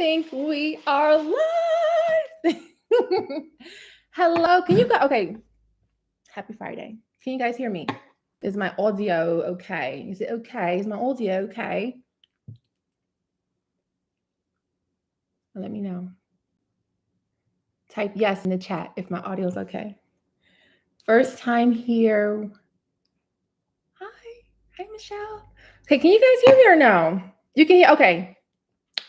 think we are live. Hello, can you guys, okay, happy Friday. Can you guys hear me? Is my audio okay? Is it okay? Is my audio okay? Let me know. Type yes in the chat if my audio is okay. First time here. Hi, Michelle. Okay, can you guys hear me or no? You can hear, okay.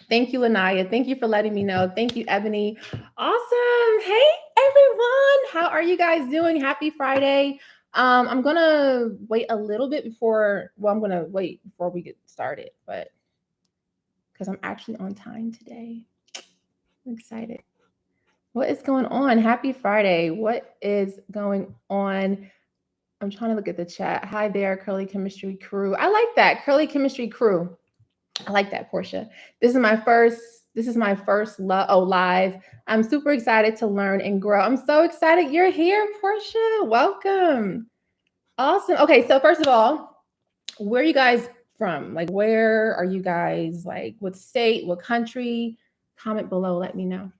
Thank you, Lanaya. Thank you for letting me know. Thank you, Ebony. Awesome. Hey, everyone. How are you guys doing? Happy Friday. I'm going to wait a little bit before, well, I'm going to wait before we get started, but because I'm actually on time today. I'm excited. What is going on? Happy Friday. What is going on? I'm trying to look at the chat. Hi there, Curly Chemistry Crew. I like that, Curly Chemistry Crew. I like that, Portia. This is my first live. I'm super excited to learn and grow. I'm so excited you're here, Portia. Welcome. Awesome. Okay, so first of all, where are you guys from? Like, where are you guys? Like, what state, what country? Comment below, let me know.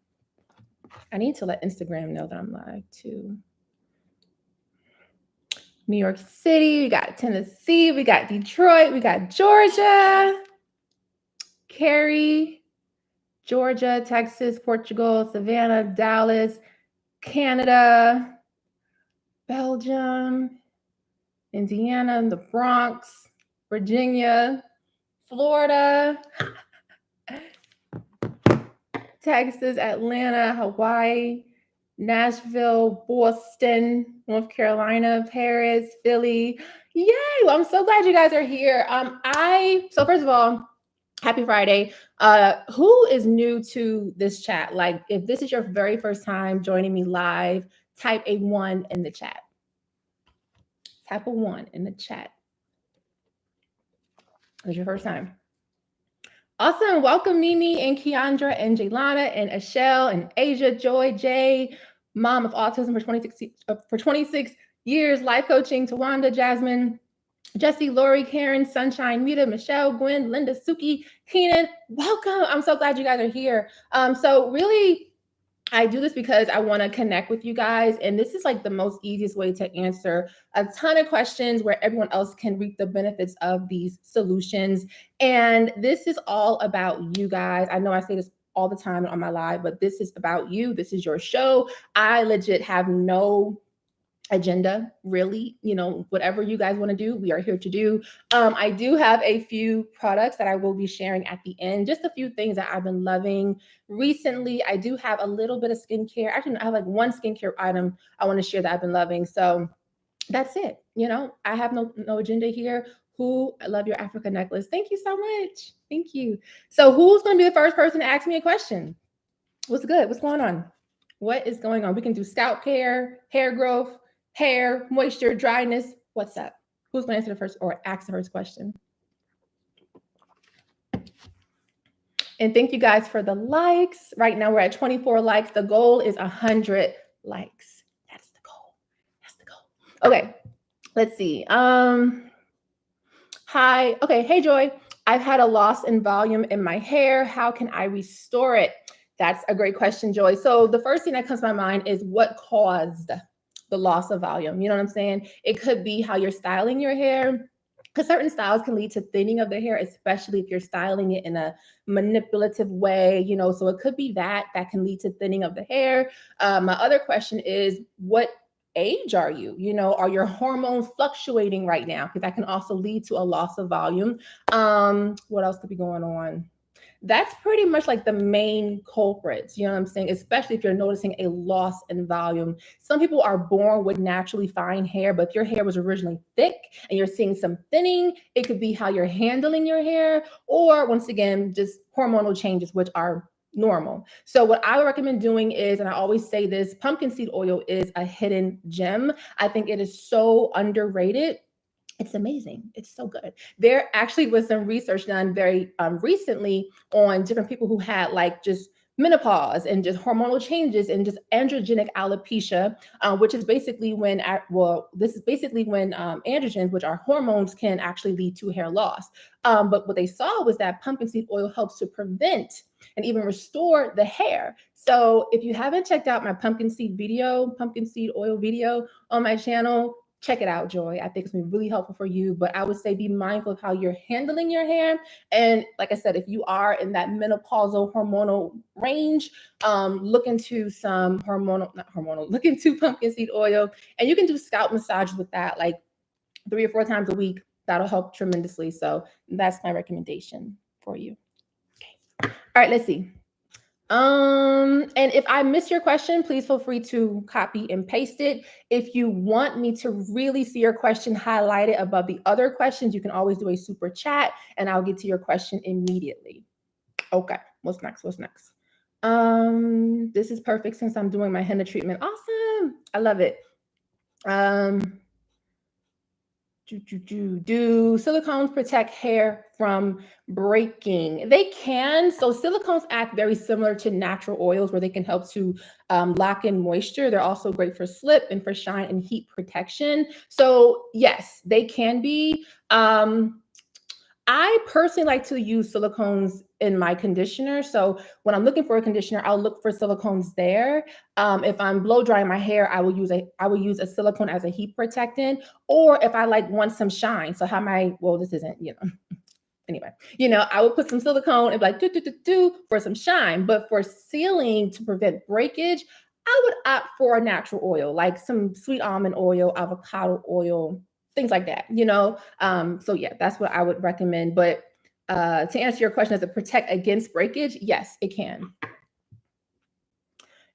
I need to let Instagram know that I'm live too. New York City, we got Tennessee, we got Detroit, we got Georgia. Cary, Georgia, Texas, Portugal, Savannah, Dallas, Canada, Belgium, Indiana, the Bronx, Virginia, Florida, Texas, Atlanta, Hawaii, Nashville, Boston, North Carolina, Paris, Philly. Yay! Well, I'm so glad you guys are here. So first of all, happy Friday. Who is new to this chat? Like, if this is your very first time joining me live, type a 1 in the chat. Type a 1 in the chat. It's your first time. Awesome. Welcome, Mimi and Keandra and Jaylana and Ashelle and Asia, Joy, Jay, mom of autism for 26 years, life coaching, Tawanda, Jasmine, Jesse, Lori, Karen, Sunshine, Mita, Michelle, Gwen, Linda, Suki, Keenan, welcome. I'm so glad you guys are here. So really, I do this because I want to connect with you guys. And this is like the most easiest way to answer a ton of questions where everyone else can reap the benefits of these solutions. And this is all about you guys. I know I say this all the time on my live, but this is about you. This is your show. I legit have no agenda, really. Whatever you guys want to do, we are here to do. I do have a few products that I will be sharing at the end, just a few things that I've been loving recently. I do have a little bit of skincare. Actually, I have like one skincare item I want to share that I've been loving. So that's it. I have no agenda here. I love your Africa necklace. Thank you so much. Thank you. So who's going to be the first person to ask me a question? What's good? What's going on? What is going on? We can do scalp care, hair growth, hair, moisture, dryness. What's up? Who's going to answer the first or ask the first question? And thank you guys for the likes. Right now we're at 24 likes. The goal is 100 likes. That's the goal. That's the goal. Okay, let's see. Hi. Okay, hey Joy. I've had a loss in volume in my hair. How can I restore it? That's a great question, Joy. So the first thing that comes to my mind is what caused the loss of volume. You know what I'm saying? It could be how you're styling your hair, because certain styles can lead to thinning of the hair, especially if you're styling it in a manipulative way, so it could be that can lead to thinning of the hair. My other question is, what age are you? Are your hormones fluctuating right now? Because that can also lead to a loss of volume. What else could be going on? That's pretty much like the main culprits, you know what I'm saying? Especially if you're noticing a loss in volume. Some people are born with naturally fine hair, but if your hair was originally thick and you're seeing some thinning, it could be how you're handling your hair, or once again, just hormonal changes, which are normal. So what I would recommend doing is, and I always say this, pumpkin seed oil is a hidden gem. I think it is so underrated. It's amazing. It's so good. There actually was some research done very recently on different people who had like just menopause and just hormonal changes and just androgenic alopecia, which is basically when, androgens, which are hormones, can actually lead to hair loss. But what they saw was that pumpkin seed oil helps to prevent and even restore the hair. So if you haven't checked out my pumpkin seed oil video on my channel, check it out, Joy. I think it's gonna be really helpful for you. But I would say be mindful of how you're handling your hair. And like I said, if you are in that menopausal hormonal range, look into look into pumpkin seed oil, and you can do scalp massage with that like 3 or 4 times a week. That'll help tremendously. So that's my recommendation for you. Okay. All right, let's see. And if I miss your question, please feel free to copy and paste it. If you want me to really see your question highlighted above the other questions, you can always do a super chat and I'll get to your question immediately. Okay, what's next? This is perfect since I'm doing my henna treatment. Awesome. I love it. Do silicones protect hair from breaking? They can. So silicones act very similar to natural oils where they can help to lock in moisture. They're also great for slip and for shine and heat protection. So yes, they can be. I personally like to use silicones in my conditioner. So when I'm looking for a conditioner, I'll look for silicones there. If I'm blow drying my hair, I will use a silicone as a heat protectant. Or if I want some shine. So this isn't, anyway, I would put some silicone and be like do for some shine. But for sealing to prevent breakage, I would opt for a natural oil, like some sweet almond oil, avocado oil, things like that, so yeah, that's what I would recommend. But to answer your question, does it protect against breakage? Yes, it can.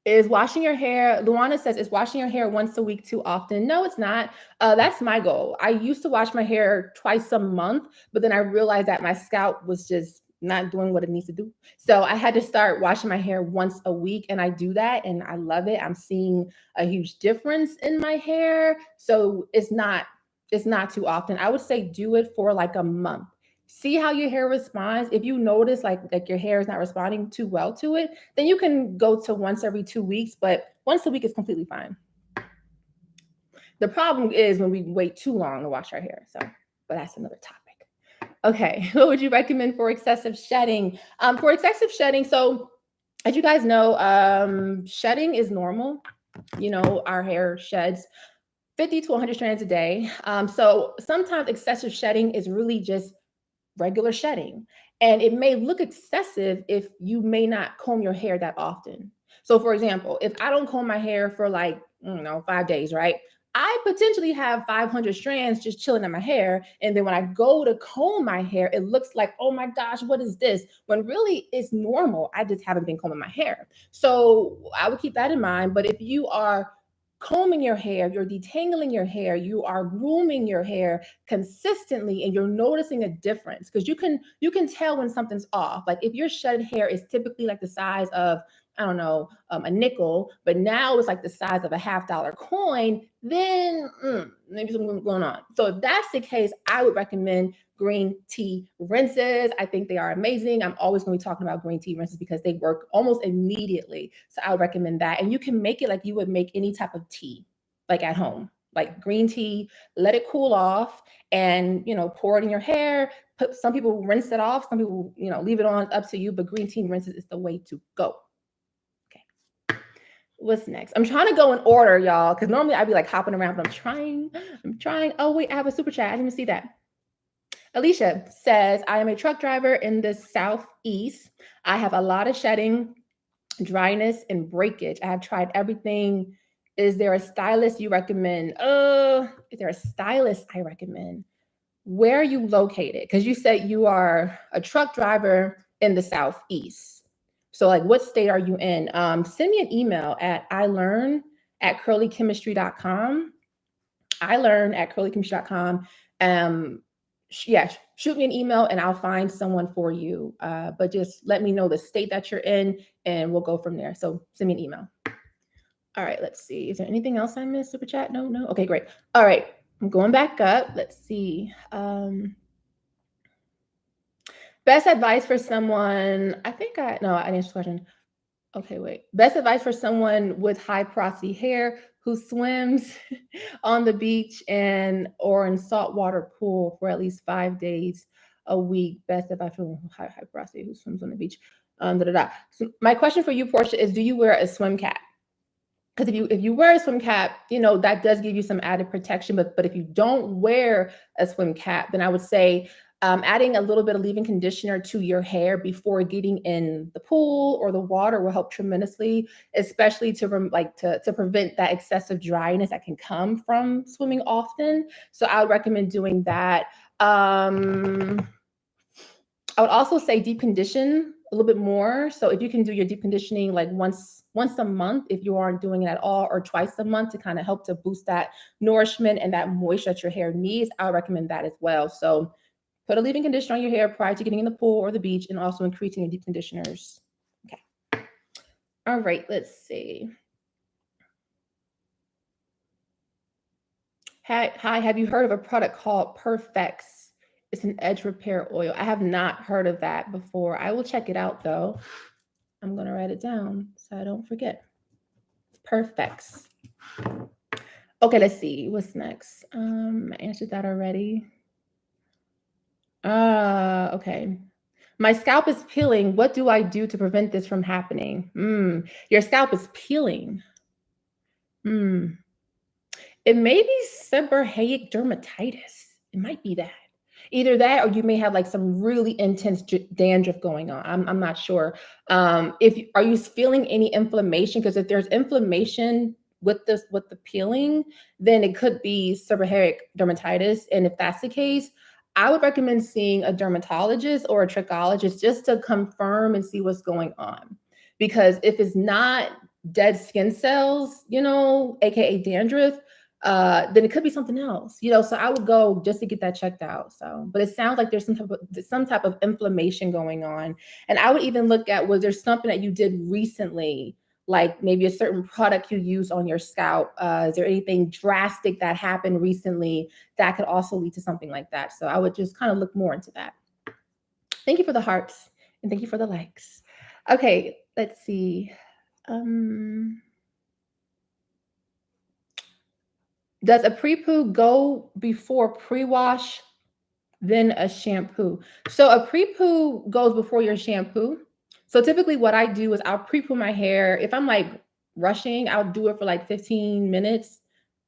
Is washing your hair, Luana says, is washing your hair once a week too often? No, it's not. That's my goal. I used to wash my hair twice a month, but then I realized that my scalp was just not doing what it needs to do. So I had to start washing my hair once a week, and I do that and I love it. I'm seeing a huge difference in my hair. So it's not too often. I would say do it for like a month. See how your hair responds. If you notice like your hair is not responding too well to it, then you can go to once every 2 weeks, but once a week is completely fine. The problem is when we wait too long to wash our hair. So, but that's another topic. Okay, what would you recommend for excessive shedding? For excessive shedding, so as you guys know, shedding is normal. Our hair sheds 50 to 100 strands a day. So sometimes excessive shedding is really just regular shedding. And it may look excessive if you may not comb your hair that often. So for example, if I don't comb my hair for 5 days, right? I potentially have 500 strands just chilling in my hair. And then when I go to comb my hair, it looks like, oh my gosh, what is this? When really it's normal. I just haven't been combing my hair. So I would keep that in mind. But if you are combing your hair, you're detangling your hair, you are grooming your hair consistently, and you're noticing a difference, because you can tell when something's off. Like if your shedded hair is typically like the size of, I don't know, a nickel, but now it's like the size of a $50 coin, then maybe something's going on. So if that's the case, I would recommend green tea rinses. I think they are amazing. I'm always going to be talking about green tea rinses because they work almost immediately. So I would recommend that. And you can make it like you would make any type of tea, like at home, like green tea, let it cool off and, pour it in your hair. Some people rinse it off. Some people, leave it on, up to you, but green tea rinses is the way to go. Okay. What's next? I'm trying to go in order, y'all, because normally I'd be like hopping around, but I'm trying. Oh, wait, I have a super chat. I didn't even see that. Alicia says, I am a truck driver in the Southeast. I have a lot of shedding, dryness, and breakage. I have tried everything. Is there a stylist you recommend? Is there a stylist I recommend? Where are you located? Because you said you are a truck driver in the Southeast. So like what state are you in? Send me an email at ilearn@curlychemistry.com. ilearn@curlychemistry.com. Yeah, shoot me an email and I'll find someone for you. But just let me know the state that you're in and we'll go from there. So send me an email. All right, let's see. Is there anything else I missed? Super chat? No. Okay, great. All right, I'm going back up. Let's see. Best advice for someone. I didn't answer the question. Okay, wait. Best advice for someone with high porosity hair who swims on the beach or in saltwater pool for at least 5 days a week. Best advice for high porosity who swims on the beach. So my question for you, Portia, is do you wear a swim cap? Because if you wear a swim cap, you know, that does give you some added protection. But if you don't wear a swim cap, then I would say adding a little bit of leave-in conditioner to your hair before getting in the pool or the water will help tremendously, especially to prevent that excessive dryness that can come from swimming often. So I would recommend doing that. I would also say deep condition a little bit more. So if you can do your deep conditioning like once a month, if you aren't doing it at all, or twice a month to kind of help to boost that nourishment and that moisture that your hair needs, I would recommend that as well. So put a leave-in conditioner on your hair prior to getting in the pool or the beach, and also increasing your deep conditioners. Okay. All right, let's see. Hi, have you heard of a product called Perfex? It's an edge repair oil. I have not heard of that before. I will check it out though. I'm going to write it down so I don't forget. Perfex. Okay, let's see. What's next? I answered that already. Okay. My scalp is peeling. What do I do to prevent this from happening? Your scalp is peeling. It may be seborrheic dermatitis. It might be that. Either that, or you may have like some really intense dandruff going on. I'm not sure. Are you feeling any inflammation? Because if there's inflammation with the peeling, then it could be seborrheic dermatitis. And if that's the case, I would recommend seeing a dermatologist or a trichologist just to confirm and see what's going on. Because if it's not dead skin cells, you know, aka dandruff, then it could be something else, you know. So I would go just to get that checked out. So, but it sounds like there's some type of inflammation going on. And I would even look at, was there something that you did recently, like maybe a certain product you use on your scalp? Is there anything drastic that happened recently that could also lead to something like that? So I would just kind of look more into that. Thank you for the hearts and thank you for the likes. Okay, let's see. Does a Prepoo go before pre-wash, then a shampoo? So a Prepoo goes before your shampoo. So typically what I do is I'll Prepoo my hair. If I'm like rushing, I'll do it for like 15 minutes,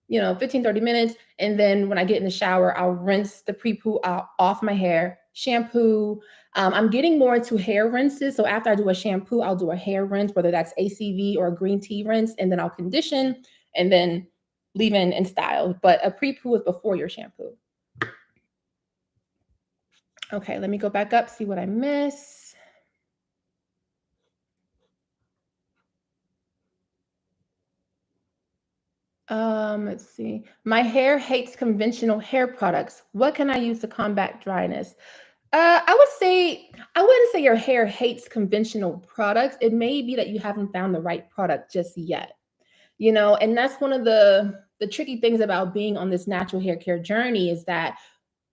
you know, 15, 30 minutes. And then when I get in the shower, I'll rinse the Prepoo off my hair, shampoo. I'm getting more into hair rinses. So after I do a shampoo, I'll do a hair rinse, whether that's ACV or a green tea rinse, and then I'll condition and then leave in and style. But a Prepoo is before your shampoo. Okay, let me go back up, see what I miss. Let's see. My hair hates conventional hair products. What can I use to combat dryness? I wouldn't say your hair hates conventional products. It may be that you haven't found the right product just yet, you know, and that's one of the tricky things about being on this natural hair care journey, is that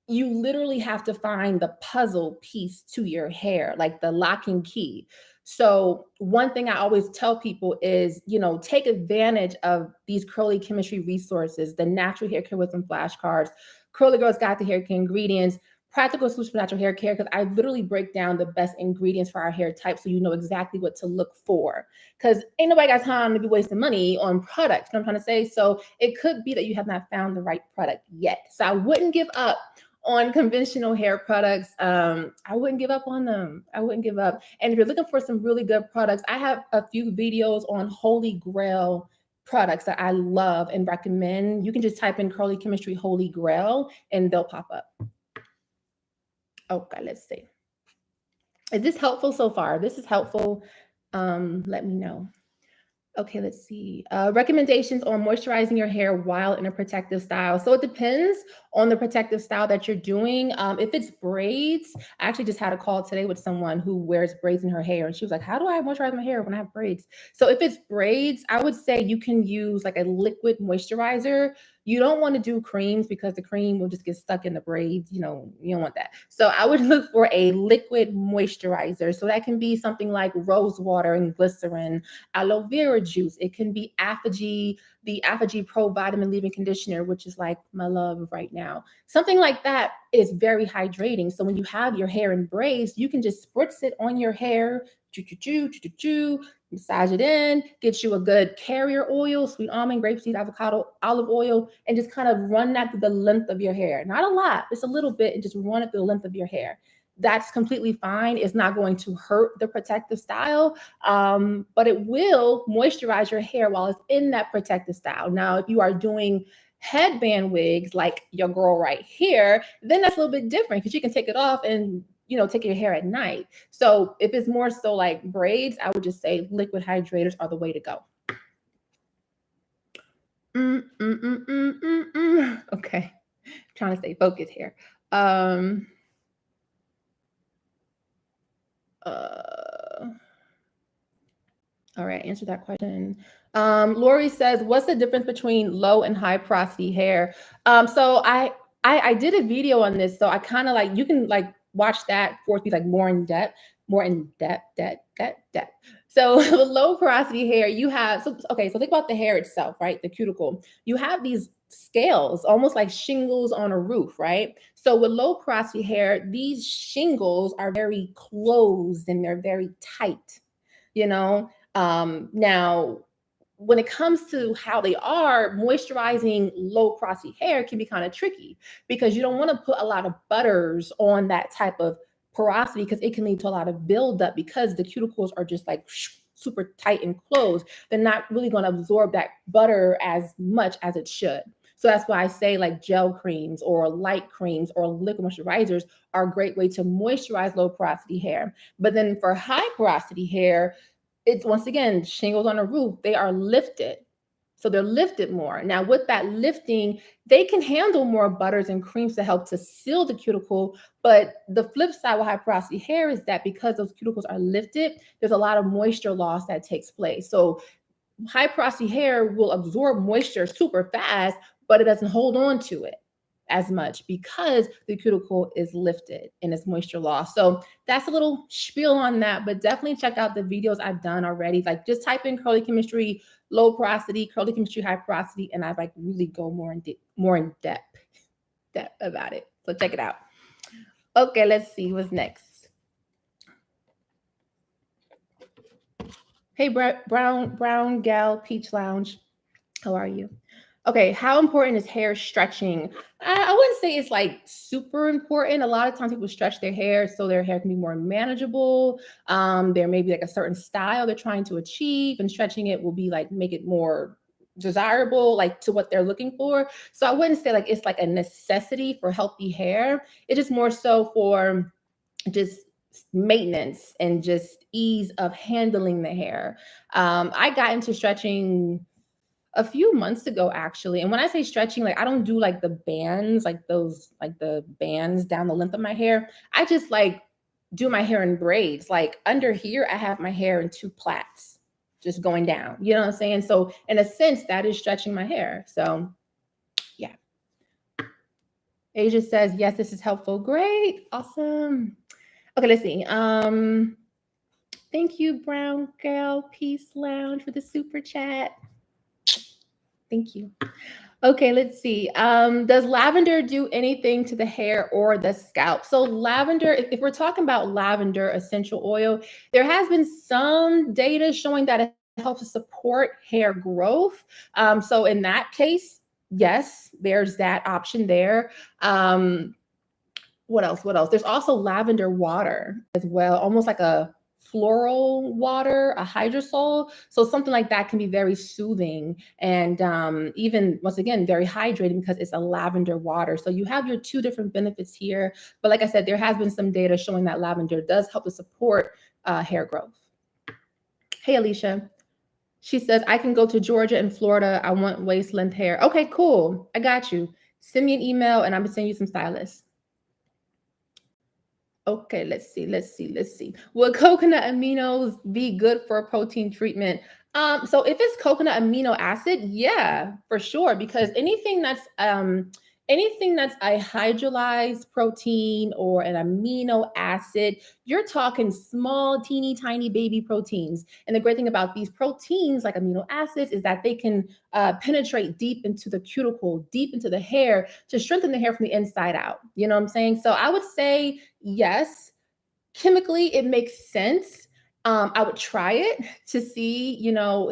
you literally have to find the puzzle piece to your hair, like the locking key. So one thing I always tell people is, you know, take advantage of these curly chemistry resources, the natural hair care wisdom flashcards, Curly Girls Got the Hair Care Ingredients, Practical Solutions for Natural Hair Care, because I literally break down the best ingredients for our hair type so you know exactly what to look for. Because ain't nobody got time to be wasting money on products, you know what I'm trying to say? So it could be that you have not found the right product yet. So I wouldn't give up on conventional hair products. I wouldn't give up on them. I wouldn't give up. And if you're looking for some really good products, I have a few videos on Holy Grail products that I love and recommend. You can just type in Curly Chemistry Holy Grail and they'll pop up. Okay, let's see. Is this helpful so far? If this is helpful, let me know. Okay, let's see. Recommendations on moisturizing your hair while in a protective style. So it depends on the protective style that you're doing. If it's braids, I actually just had a call today with someone who wears braids in her hair, and she was like, how do I moisturize my hair when I have braids? So if it's braids, I would say you can use like a liquid moisturizer You don't want to do creams because the cream will just get stuck in the braids. You know, you don't want that. So I would look for a liquid moisturizer. So that can be something like rose water and glycerin, aloe vera juice. It can be apogee, the Apogee Pro Vitamin Leave-In Conditioner, which is like my love right now. Something like that is very hydrating. So when you have your hair in braids, you can just spritz it on your hair, massage it in, get you a good carrier oil, sweet almond, grapeseed, avocado, olive oil, and just kind of run that through the length of your hair. Not a lot, just a little bit, and just run it through the length of your hair. That's completely fine. It's not going to hurt the protective style, but it will moisturize your hair while it's in that protective style. Now, if you are doing headband wigs like your girl right here, then that's a little bit different because you can take it off and, you know, take your hair at night. So if it's more so like braids, I would just say liquid hydrators are the way to go. Okay, trying to stay focused here. All right, answer that question. Lori says, what's the difference between low and high porosity hair? So I did a video on this, so I kind of like, you can like watch that for it to be like more in depth. So with low porosity hair, you have, so think about the hair itself, right? The cuticle. You have these scales, almost like shingles on a roof, right? So with low porosity hair, these shingles are very closed and they're very tight, you know? Now, when it comes to how they are, moisturizing low porosity hair can be kind of tricky because you don't want to put a lot of butters on that type of porosity because it can lead to a lot of buildup because the cuticles are just like super tight and closed. They're not really going to absorb that butter as much as it should. So that's why I say like gel creams or light creams or liquid moisturizers are a great way to moisturize low porosity hair. But then for high porosity hair, it's once again, shingles on a roof, they are lifted. So they're lifted more. Now with that lifting, they can handle more butters and creams to help to seal the cuticle. But the flip side with high porosity hair is that because those cuticles are lifted, there's a lot of moisture loss that takes place. So high porosity hair will absorb moisture super fast, but it doesn't hold on to it as much because the cuticle is lifted and it's moisture loss. So that's a little spiel on that, but definitely check out the videos I've done already. Like just type in curly chemistry, low porosity, curly chemistry, high porosity, and I like really go more in depth about it. So check it out. Okay, let's see what's next. Hey, brown gal, peach lounge. How are you? Okay, how important is hair stretching? I wouldn't say it's like super important. A lot of times people stretch their hair so their hair can be more manageable. There may be like a certain style they're trying to achieve, and stretching it will be like make it more desirable, like to what they're looking for. So I wouldn't say like it's like a necessity for healthy hair. It's just more so for just maintenance and just ease of handling the hair. I got into stretching a few months ago, actually. And when I say stretching, like I don't do like the bands, like those, like the bands down the length of my hair. I just like do my hair in braids. Like under here, I have my hair in two plaits just going down. You know what I'm saying? So in a sense, that is stretching my hair. So yeah. Asia says, yes, this is helpful. Great. Awesome. Okay, let's see. Thank you, Brown Girl Peace Lounge, for the super chat. Thank you. Okay, let's see. Does lavender do anything to the hair or the scalp? So lavender, if we're talking about lavender essential oil, there has been some data showing that it helps to support hair growth. So in that case, yes, there's that option there. What else? There's also lavender water as well, almost like a floral water, a hydrosol. So something like that can be very soothing and even, once again, very hydrating because it's a lavender water. So you have your two different benefits here. But like I said, there has been some data showing that lavender does help to support hair growth. Hey, Alicia. She says, I can go to Georgia and Florida. I want waist length hair. Okay, cool. I got you. Send me an email and I'm going to send you some stylists. Okay, let's see. Would coconut aminos be good for a protein treatment? So if it's coconut amino acid, yeah, for sure, because anything that's a hydrolyzed protein or an amino acid, you're talking small, teeny, tiny baby proteins. And the great thing about these proteins, like amino acids, is that they can penetrate deep into the cuticle, deep into the hair to strengthen the hair from the inside out. You know what I'm saying? So I would say yes, chemically it makes sense. I would try it to see,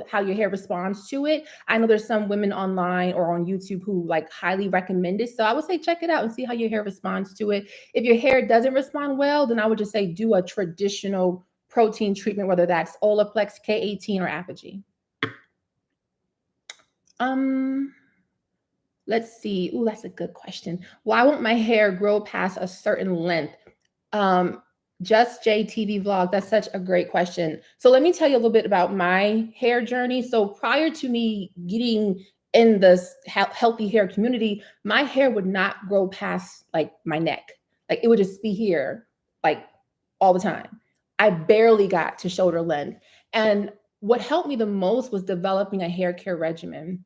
how your hair responds to it. I know there's some women online or on YouTube who like highly recommend it. So I would say check it out and see how your hair responds to it. If your hair doesn't respond well, then I would just say do a traditional protein treatment, whether that's Olaplex, K18, or apogee. Let's see. Ooh, that's a good question. Why won't my hair grow past a certain length? Just JTV vlog. That's such a great question. So let me tell you a little bit about my hair journey. So prior to me getting in this healthy hair community, my hair would not grow past like my neck. Like it would just be here like all the time. I barely got to shoulder length. And what helped me the most was developing a hair care regimen.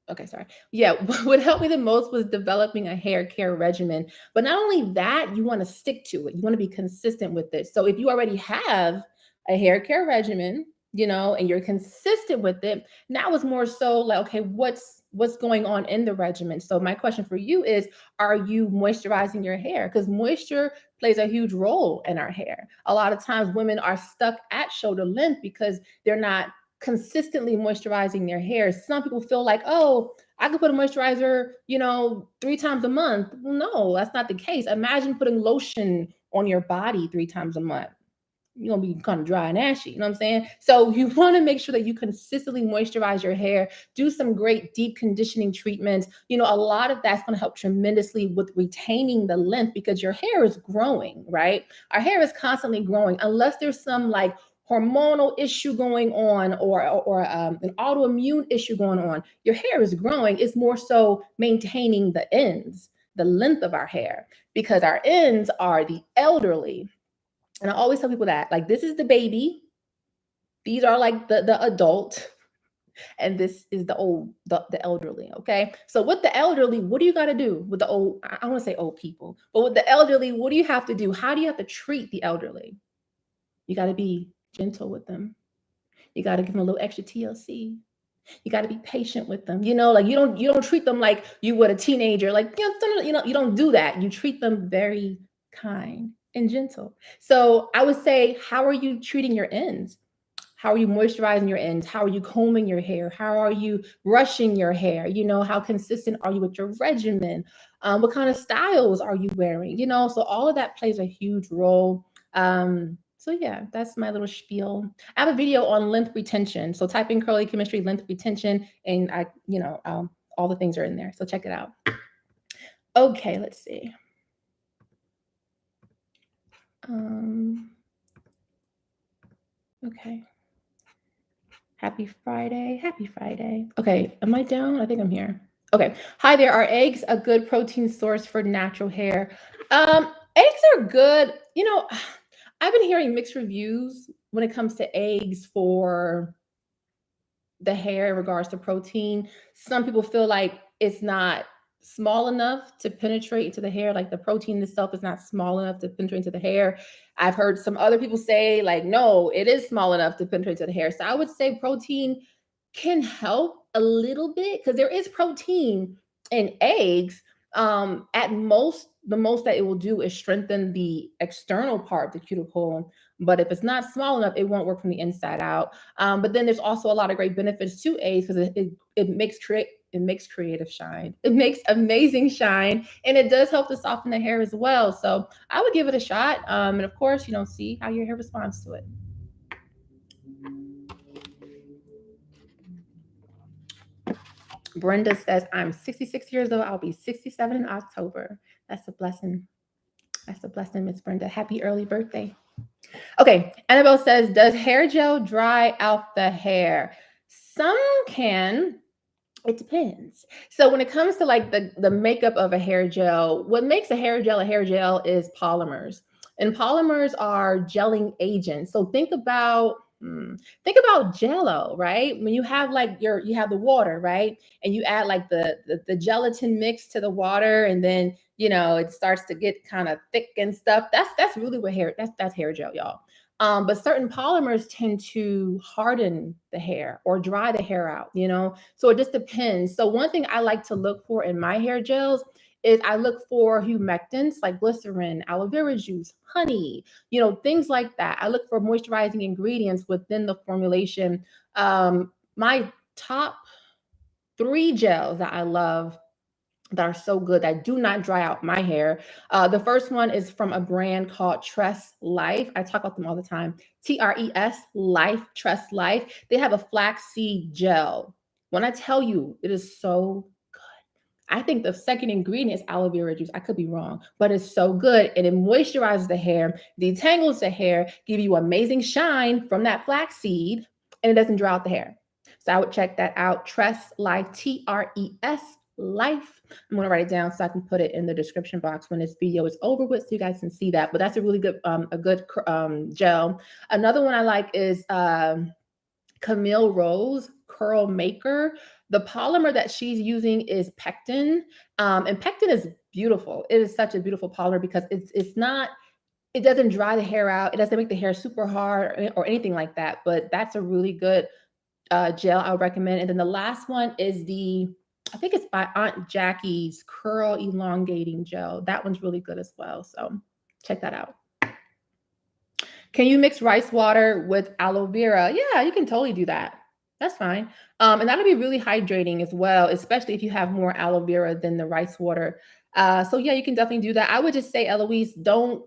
Okay, sorry. Yeah, what helped me the most was developing a hair care regimen. But not only that, you want to stick to it. You want to be consistent with it. So if you already have a hair care regimen, and you're consistent with it, now it's more so like, okay, what's going on in the regimen? So my question for you is, are you moisturizing your hair? Because moisture plays a huge role in our hair. A lot of times women are stuck at shoulder length because they're not consistently moisturizing their hair. Some people feel like, oh, I could put a moisturizer, 3 times a month. Well, no, that's not the case. Imagine putting lotion on your body 3 times a month. You're gonna be kind of dry and ashy, you know what I'm saying? So you want to make sure that you consistently moisturize your hair, do some great deep conditioning treatments. A lot of that's going to help tremendously with retaining the length because your hair is growing, right? Our hair is constantly growing unless there's some like hormonal issue going on or an autoimmune issue going on. Your hair is growing. It's more so maintaining the ends, the length of our hair, because our ends are the elderly. And I always tell people that, like, this is the baby, these are like the adult, and this is the elderly. Okay. So with the elderly, what do you got to do with the old? I want to say old people, but with the elderly, what do you have to do? How do you have to treat the elderly? You got to be gentle with them. You got to give them a little extra TLC. You got to be patient with them. Like you don't treat them like you would a teenager. Like, you don't do that. You treat them very kind and gentle. So I would say, how are you treating your ends? How are you moisturizing your ends? How are you combing your hair? How are you brushing your hair? How consistent are you with your regimen? What kind of styles are you wearing? So all of that plays a huge role. So yeah, that's my little spiel. I have a video on length retention. So type in curly chemistry length retention, and all the things are in there. So check it out. Okay, let's see. Okay. Happy Friday. Happy Friday. Okay, am I down? I think I'm here. Okay. Hi there. Are eggs a good protein source for natural hair? Eggs are good. I've been hearing mixed reviews when it comes to eggs for the hair in regards to protein. Some people feel like it's not small enough to penetrate into the hair, like the protein itself is not small enough to penetrate into the hair. I've heard some other people say like, no, it is small enough to penetrate into the hair. So I would say protein can help a little bit because there is protein in eggs. At most, the most that it will do is strengthen the external part of the cuticle. But if it's not small enough, it won't work from the inside out. But then there's also a lot of great benefits to eggs because it makes creative shine. It makes amazing shine, and it does help to soften the hair as well. So I would give it a shot. And of course, see how your hair responds to it. Brenda says, I'm 66 years old. I'll be 67 in October. That's a blessing. That's a blessing, Miss Brenda. Happy early birthday. Okay. Annabelle says, does hair gel dry out the hair? Some can. It depends. So when it comes to like the makeup of a hair gel, what makes a hair gel is polymers. And polymers are gelling agents. So think about jello, right? When you have like you have the water, right? And you add like the gelatin mix to the water, and then it starts to get kind of thick and stuff. That's really what that's hair gel, y'all. But certain polymers tend to harden the hair or dry the hair out. So it just depends. So one thing I like to look for in my hair gels is I look for humectants like glycerin, aloe vera juice, honey, things like that. I look for moisturizing ingredients within the formulation. My top 3 gels that I love that are so good that do not dry out my hair. The first one is from a brand called Tress Life. I talk about them all the time. TRES Life, Tress Life. They have a flaxseed gel. When I tell you, it is so good. I think the second ingredient is aloe vera juice. I could be wrong, but it's so good. And it moisturizes the hair, detangles the hair, give you amazing shine from that flaxseed, and it doesn't dry out the hair. So I would check that out. Tress Life, TRES Life. I'm going to write it down so I can put it in the description box when this video is over with, so you guys can see that. But that's a really good, gel. Another one I like is Camille Rose Curl Maker. The polymer that she's using is pectin, and pectin is beautiful. It is such a beautiful polymer because it doesn't dry the hair out. It doesn't make the hair super hard or anything like that. But that's a really good gel I would recommend. And then the last one is I think it's by Aunt Jackie's Curl Elongating Gel. That one's really good as well. So check that out. Can you mix rice water with aloe vera? Yeah, you can totally do that. That's fine. And that'll be really hydrating as well, especially if you have more aloe vera than the rice water. So yeah, you can definitely do that. I would just say, Eloise, don't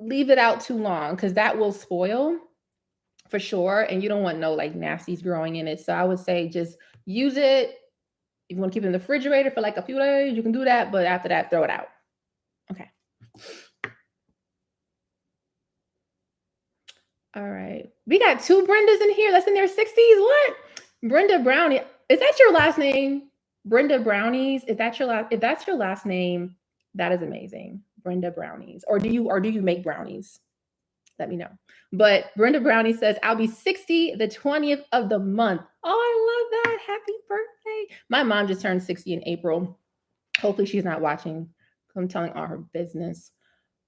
leave it out too long because that will spoil for sure. And you don't want no like nasties growing in it. So I would say just use it. If you want to keep it in the refrigerator for like a few days, you can do that. But after that, throw it out. Okay. All right. We got 2 Brendas in here. That's in their 60s. What? Brenda Brownie. Is that your last name? Brenda Brownies? If that's your last name, that is amazing. Brenda Brownies. Or do you make brownies? Let me know. But Brenda Brownie says, I'll be 60 the 20th of the month. Oh, I love that. Happy birthday. My mom just turned 60 in April. Hopefully she's not watching. I'm telling all her business.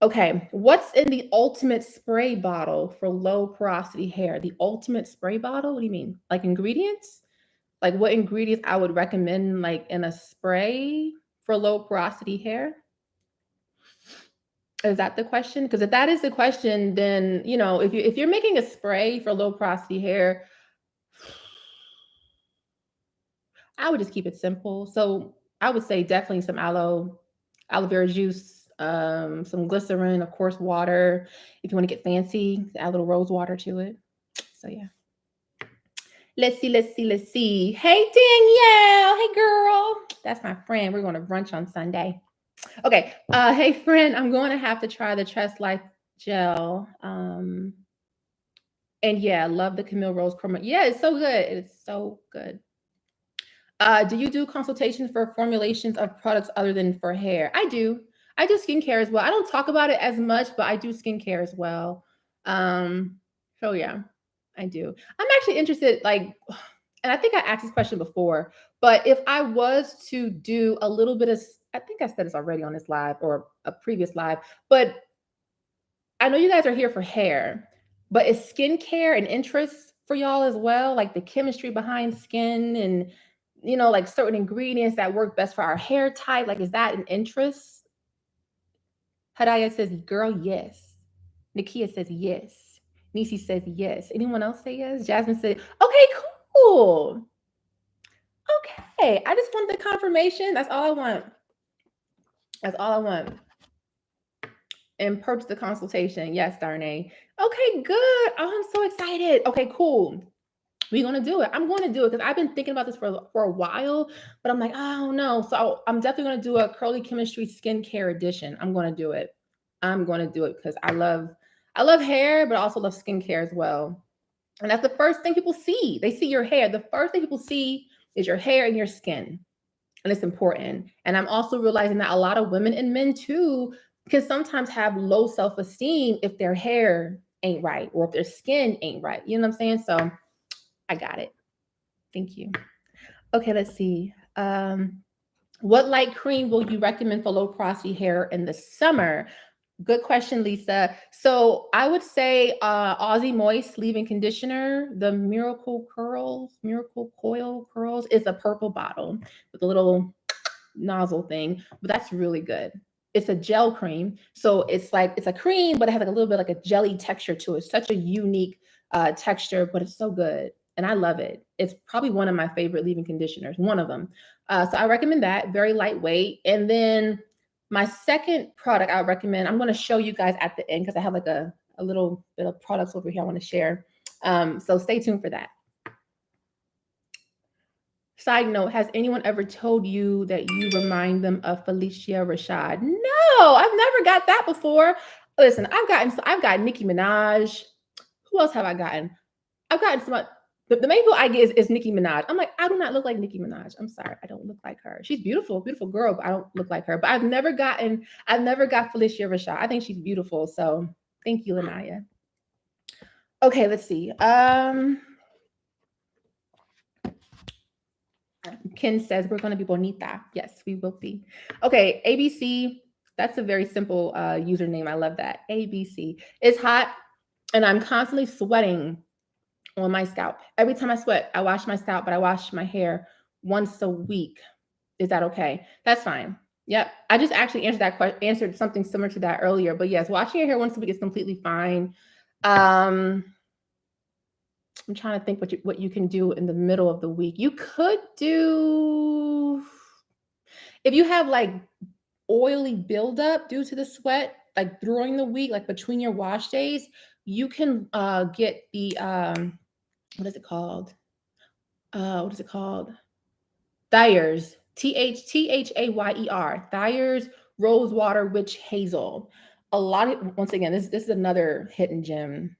Okay, what's in the ultimate spray bottle for low porosity hair? The ultimate spray bottle? What do you mean? Like ingredients? Like what ingredients I would recommend like in a spray for low porosity hair? Is that the question? Because if that is the question, then if you're making a spray for low porosity hair, I would just keep it simple. So I would say definitely some aloe vera juice, some glycerin, of course, water. If you want to get fancy, add a little rose water to it. So yeah. Let's see. Hey Danielle, hey girl. That's my friend. We're going to brunch on Sunday. Okay. Hey friend, I'm going to have to try the Tress Life gel. And yeah, love the Camille Rose Chroma. Yeah, it's so good. It's so good. Do you do consultations for formulations of products other than for hair? I do. I do skincare as well. I don't talk about it as much, but I do skincare as well. So yeah, I do. I'm actually interested, like, and I think I asked this question before, but if I was to do a little bit of, I think I said this already on this live or a previous live, but I know you guys are here for hair, but is skincare an interest for y'all as well? Like the chemistry behind skin and, like certain ingredients that work best for our hair type. Like, is that an interest? Hadaya says, girl, yes. Nakia says, yes. Nisi says, yes. Anyone else say yes? Jasmine said, okay, cool. Okay. I just want the confirmation. That's all I want. That's all I want. And purchase the consultation. Yes, Darnay. Okay, good. Oh, I'm so excited. Okay, cool. We're going to do it. I'm going to do it because I've been thinking about this for a while, but I'm like, oh no. So I'm definitely going to do a Curly Chemistry skincare edition. I'm going to do it. I'm going to do it because I love hair, but I also love skincare as well. And that's the first thing people see. They see your hair. The first thing people see is your hair and your skin. And it's important. And I'm also realizing that a lot of women and men too can sometimes have low self-esteem if their hair ain't right or if their skin ain't right. You know what I'm saying? So I got it. Thank you. Okay, let's see. What light cream will you recommend for low porosity hair in the summer? Good question, Lisa. So I would say Aussie Moist leave-in conditioner, the Miracle Coil Curls is a purple bottle with a little nozzle thing, but that's really good. It's a gel cream. So it's a cream, but it has like a little bit like a jelly texture to it. Such a unique texture, but it's so good. And I love it. It's probably one of my favorite leave-in conditioners, one of them. So I recommend that, very lightweight. And then my second product I would recommend, I'm going to show you guys at the end because I have like a little bit of products over here I want to share. So stay tuned for that. Side note, has anyone ever told you that you remind them of Felicia Rashad? No, I've never got that before. Listen, I've gotten Nicki Minaj. Who else have I gotten? I've gotten some. The main people I get is Nicki Minaj. I'm like, I do not look like Nicki Minaj. I'm sorry, I don't look like her. She's beautiful, beautiful girl, but I don't look like her. But I've never got Felicia Rashad. I think she's beautiful. So thank you, Lanaya. Okay, let's see. Ken says we're going to be Bonita. Yes, we will be. Okay, ABC. That's a very simple username. I love that. ABC. It's hot, and I'm constantly sweating on my scalp. Every time I sweat, I wash my scalp, but I wash my hair once a week. Is that okay? That's fine. Yep. I just actually answered that question, answered something similar to that earlier. But yes, washing your hair once a week is completely fine. I'm trying to think what you can do in the middle of the week. You could do, if you have like oily buildup due to the sweat, like during the week, like between your wash days, you can get the what is it called? What is it called? Thayer's, Thayer, Thayer's Rosewater Witch Hazel. Once again, this is another hidden gem.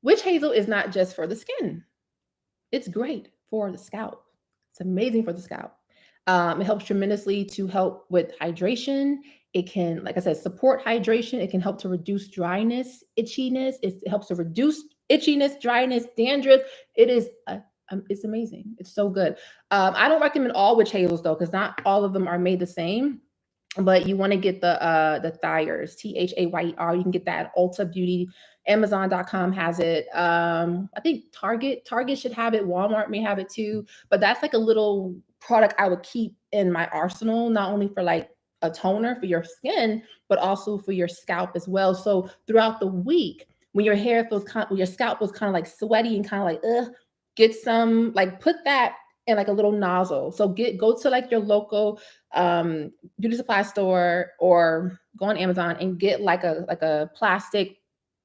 Witch hazel is not just for the skin. It's great for the scalp. It's amazing for the scalp. It helps tremendously to help with hydration. It can, like I said, support hydration. It can help to reduce dryness, itchiness. It helps to reduce itchiness, dryness, dandruff. It's amazing. It's so good. I don't recommend all witch hazels though, because not all of them are made the same. But you want to get the Thayers, Thayer. You can get that at Ulta Beauty. Amazon.com has it. I think Target should have it. Walmart may have it too. But that's like a little product I would keep in my arsenal, not only for like a toner for your skin, but also for your scalp as well. So throughout the week, when your scalp was kind of like sweaty and kind of like, get some, like put that in like a little nozzle. So go to like your local beauty supply store or go on Amazon and get like a plastic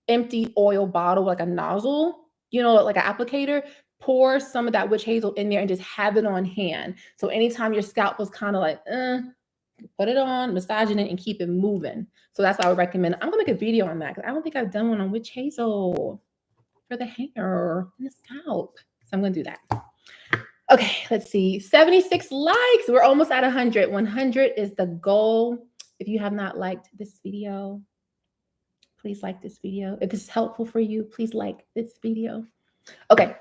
empty oil bottle, like a nozzle, like an applicator. Pour some of that witch hazel in there and just have it on hand. So anytime your scalp was kind of like, put it on, massaging it, and keep it moving. So that's what I would recommend. I'm gonna make a video on that because I don't think I've done one on witch hazel for the hair and the scalp. So I'm gonna do that. Okay, let's see. 76 likes. We're almost at 100. 100 is the goal. If you have not liked this video, please like this video. If it's helpful for you, please like this video. Okay.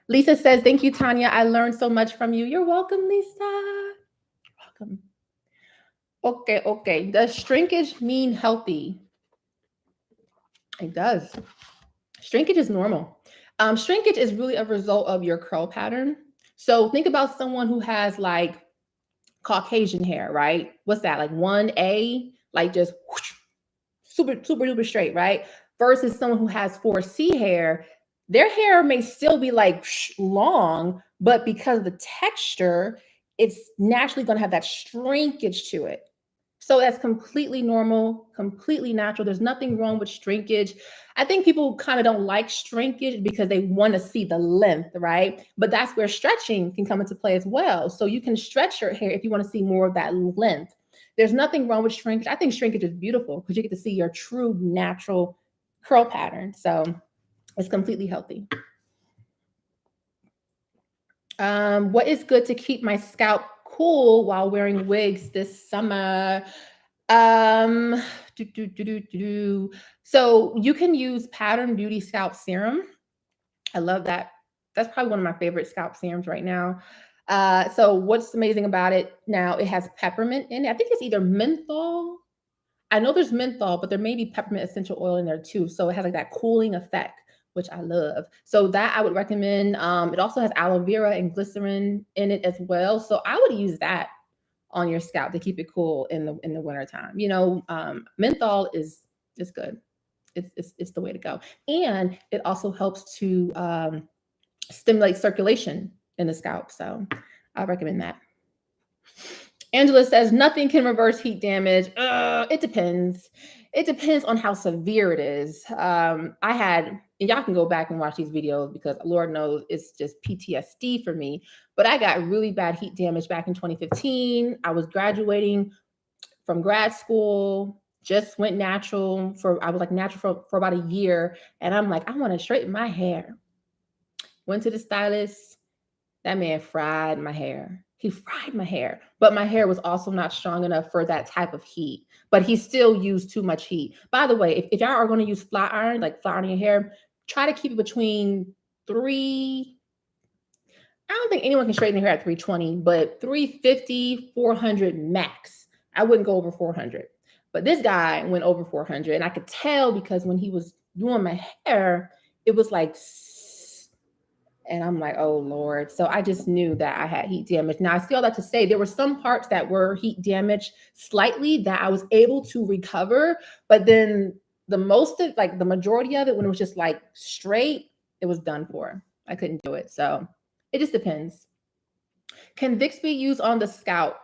Lisa says, thank you, Tanya. I learned so much from you. You're welcome, Lisa. You're welcome. Okay. Does shrinkage mean healthy? It does. Shrinkage is normal. Shrinkage is really a result of your curl pattern. So think about someone who has like Caucasian hair, right? What's that? Like 1A, like just whoosh, super duper straight, right? Versus someone who has 4C hair, their hair may still be like long, but because of the texture, it's naturally going to have that shrinkage to it. So that's completely normal, completely natural. There's nothing wrong with shrinkage. I think people kind of don't like shrinkage because they want to see the length, right? But that's where stretching can come into play as well. So you can stretch your hair if you want to see more of that length. There's nothing wrong with shrinkage. I think shrinkage is beautiful because you get to see your true natural curl pattern. So It's completely healthy. What is good to keep my scalp cool while wearing wigs this summer? Um, So you can use Pattern Beauty Scalp Serum. I love that. That's probably one of my favorite scalp serums right now. So what's amazing about it now? It has peppermint in it. I think it's either menthol. I know there's menthol, but there may be peppermint essential oil in there too. So it has like that cooling effect, which I love. So that I would recommend. It also has aloe vera and glycerin in it as well. So I would use that on your scalp to keep it cool in the winter time. You know, menthol is good. It's the way to go, and it also helps to stimulate circulation in the scalp. So I recommend that. Angela says nothing can reverse heat damage. It depends. It depends on how severe it is. I had, and y'all can go back and watch these videos because Lord knows it's just PTSD for me. But I got really bad heat damage back in 2015. I was graduating from grad school, just went natural I was like natural for about a year. And I'm like, I want to straighten my hair. Went to the stylist. That man fried my hair. He fried my hair, but my hair was also not strong enough for that type of heat. But he still used too much heat. By the way, if y'all are going to use flat iron, like flat ironing your hair, try to keep it between three. I don't think anyone can straighten their hair at 320, but 350, 400 max. I wouldn't go over 400. But this guy went over 400, and I could tell because when he was doing my hair, it was like, and I'm like, oh Lord. So I just knew that I had heat damage. Now I still have to say there were some parts that were heat damaged slightly that I was able to recover, but then the most of like the majority of it, when it was just like straight, it was done for. I couldn't do it. So it just depends. Can Vicks be used on the scalp?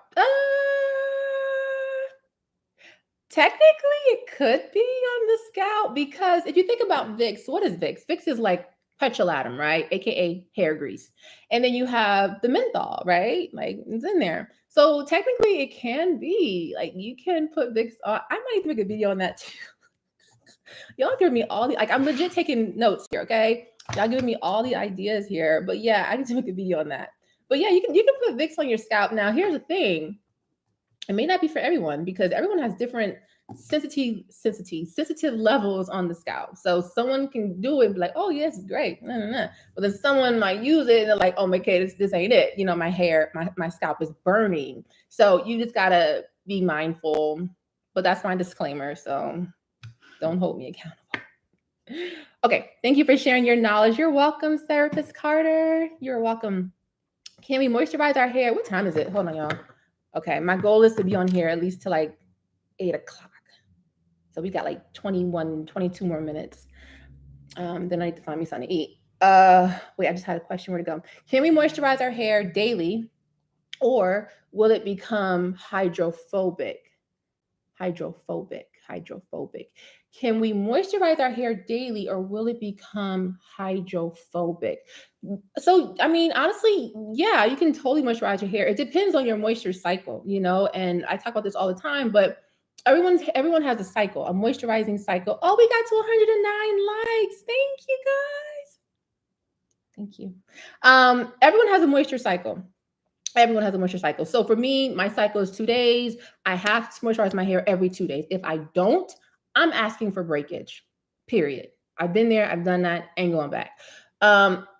Technically, it could be on the scalp because if you think about Vicks, what is Vicks? Vicks is like petrolatum, right? AKA hair grease. And then you have the menthol, right? Like it's in there. So technically, it can be like you can put Vicks on. I might make a video on that too. Y'all giving me all the like I'm legit taking notes here, okay? Y'all giving me all the ideas here. But yeah, I need to make a video on that. But yeah, you can put Vicks on your scalp. Now, here's the thing. It may not be for everyone because everyone has different sensitive levels on the scalp. So someone can do it and be like, oh yes, it's great. Nah, nah, nah. But then someone might use it and they're like, oh my okay, this ain't it. You know, my hair, my scalp is burning. So you just gotta be mindful. But that's my disclaimer. So don't hold me accountable. Okay, thank you for sharing your knowledge. You're welcome, Therapist Carter. You're welcome. Can we moisturize our hair? What time is it? Hold on, y'all. Okay, my goal is to be on here at least till like 8 o'clock. So we got like 21, 22 more minutes. Then I need to find me something to eat. Wait, I just had a question. Where to go? Can we moisturize our hair daily or will it become hydrophobic? Hydrophobic. Can we moisturize our hair daily or will it become hydrophobic? So, I mean, honestly, yeah, you can totally moisturize your hair. It depends on your moisture cycle, you know, and I talk about this all the time, but everyone has a cycle, a moisturizing cycle. Oh, we got to 109 likes. Thank you guys. Thank you. Everyone has a moisture cycle. Everyone has a moisture cycle. So for me, my cycle is 2 days. I have to moisturize my hair every 2 days. If I don't, I'm asking for breakage. Period. I've been there. I've done that. Ain't going back.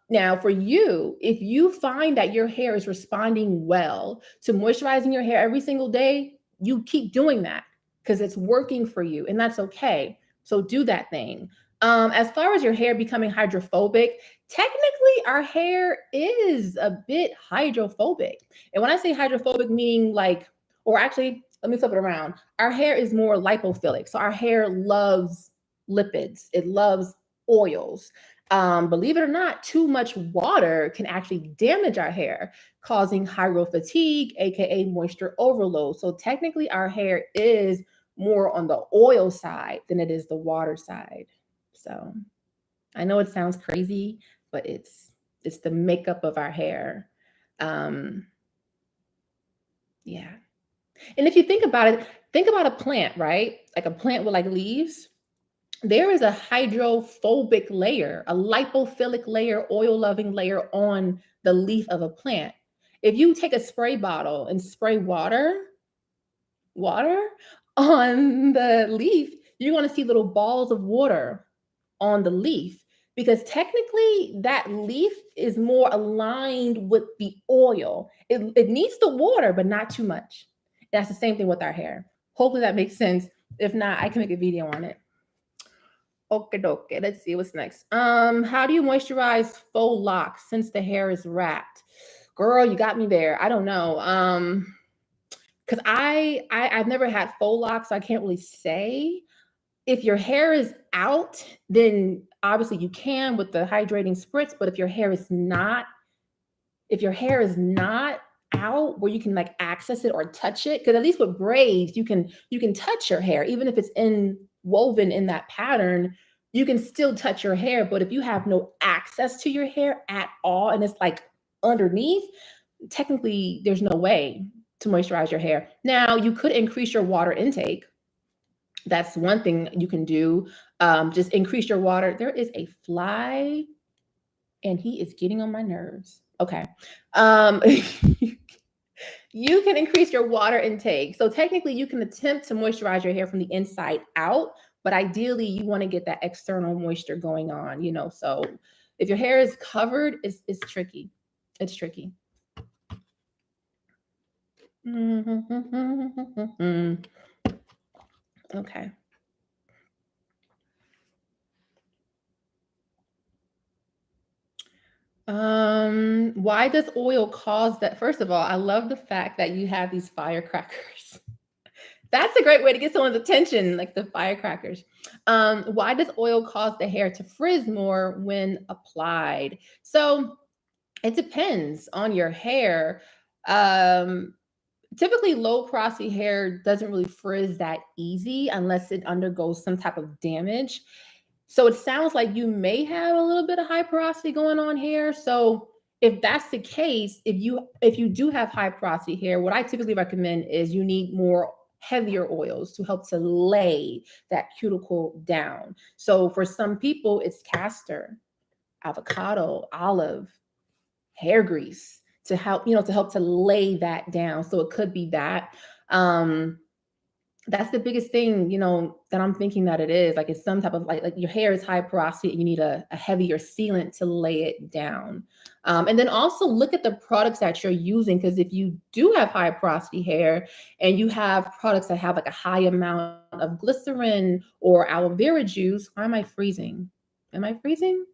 Now, for you, if you find that your hair is responding well to moisturizing your hair every single day, you keep doing that because it's working for you, and that's okay. So do that thing. As far as your hair becoming hydrophobic, technically our hair is a bit hydrophobic. And when I say hydrophobic, meaning like, or actually, let me flip it around. Our hair is more lipophilic. So our hair loves lipids, it loves oils. Believe it or not, too much water can actually damage our hair, causing hydrofatigue, aka moisture overload. So technically, our hair is more on the oil side than it is the water side. So I know it sounds crazy, but it's the makeup of our hair. Yeah. And if you think about it, think about a plant, right? Like a plant with like leaves. there is a hydrophobic layer, a lipophilic layer, oil loving layer on the leaf of a plant. If you take a spray bottle and spray water on the leaf, you're going to see little balls of water on the leaf, because technically that leaf is more aligned with the oil. It needs the water, but not too much. That's the same thing with our hair. Hopefully that makes sense. If not, I can make a video on it. Okay, let's see what's next. How do you moisturize faux locks since the hair is wrapped? Girl, you got me there. I don't know. Because I've never had faux locks, so I can't really say. If your hair is out, then obviously you can with the hydrating spritz. But if your hair is not out where you can like access it or touch it, because at least with braids you can touch your hair even if it's woven in that pattern. You can still touch your hair, but if you have no access to your hair at all and it's like underneath, technically there's no way to moisturize your hair. Now you could increase your water intake. That's one thing you can do. Just increase your water. There is a fly and he is getting on my nerves. Okay. You can increase your water intake. So technically you can attempt to moisturize your hair from the inside out, but ideally you want to get that external moisture going on, you know. So if your hair is covered, it's tricky. It's tricky. Okay. Why does oil cause that? First of all, I love the fact that you have these firecrackers. That's a great way to get someone's attention, like the firecrackers. Why does oil cause the hair to frizz more when applied? So it depends on your hair. Typically low porosity hair doesn't really frizz that easy unless it undergoes some type of damage. So it sounds like you may have a little bit of high porosity going on here. So if that's the case, if you do have high porosity hair, what I typically recommend is you need more heavier oils to help to lay that cuticle down. So for some people, it's castor, avocado, olive, hair grease to help, to lay that down. So it could be that. That's the biggest thing, that I'm thinking that it is. Like it's some type of like your hair is high porosity and you need a heavier sealant to lay it down. And then also look at the products that you're using, because if you do have high porosity hair and you have products that have like a high amount of glycerin or aloe vera juice, why am I freezing? Am I freezing?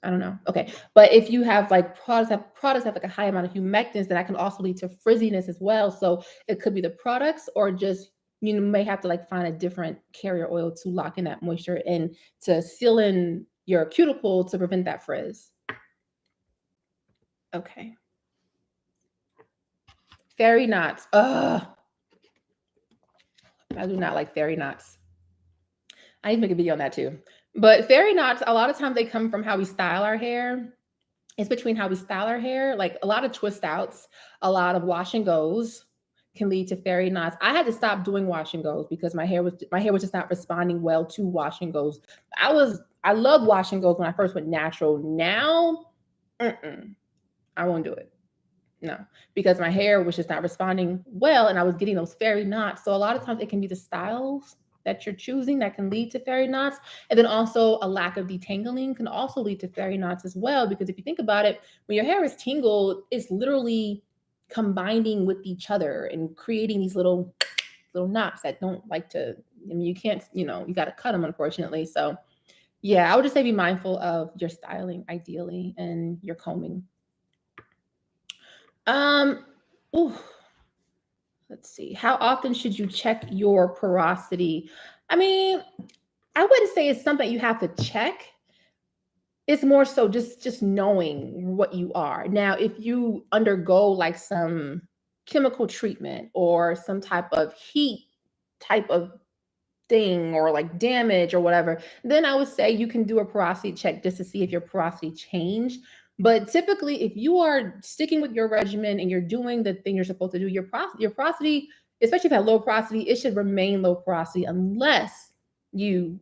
I don't know. Okay. But if you have like products have like a high amount of humectants, then that can also lead to frizziness as well. So it could be the products, or just you may have to like find a different carrier oil to lock in that moisture and to seal in your cuticle to prevent that frizz. Okay. Fairy knots. Ugh. I do not like fairy knots. I need to make a video on that too. But fairy knots, a lot of times they come from how we style our hair. It's between how we style our hair. Like a lot of twist outs, a lot of wash and goes can lead to fairy knots. I had to stop doing wash and goes because my hair was just not responding well to wash and goes. I loved wash and goes when I first went natural. Now, I won't do it. No, because my hair was just not responding well and I was getting those fairy knots. So a lot of times it can be the styles that you're choosing that can lead to fairy knots. And then also a lack of detangling can also lead to fairy knots as well. Because if you think about it, when your hair is tangled, it's literally combining with each other and creating these little knots that don't like to, I mean, you can't, you got to cut them, unfortunately. So yeah, I would just say be mindful of your styling ideally and your combing. Let's see. How often should you check your porosity? I mean, I wouldn't say it's something you have to check. It's more so just knowing what you are. Now, if you undergo like some chemical treatment or some type of heat type of thing or like damage or whatever, then I would say you can do a porosity check just to see if your porosity changed. But typically, if you are sticking with your regimen and you're doing the thing you're supposed to do, your porosity, especially if you have low porosity, it should remain low porosity unless you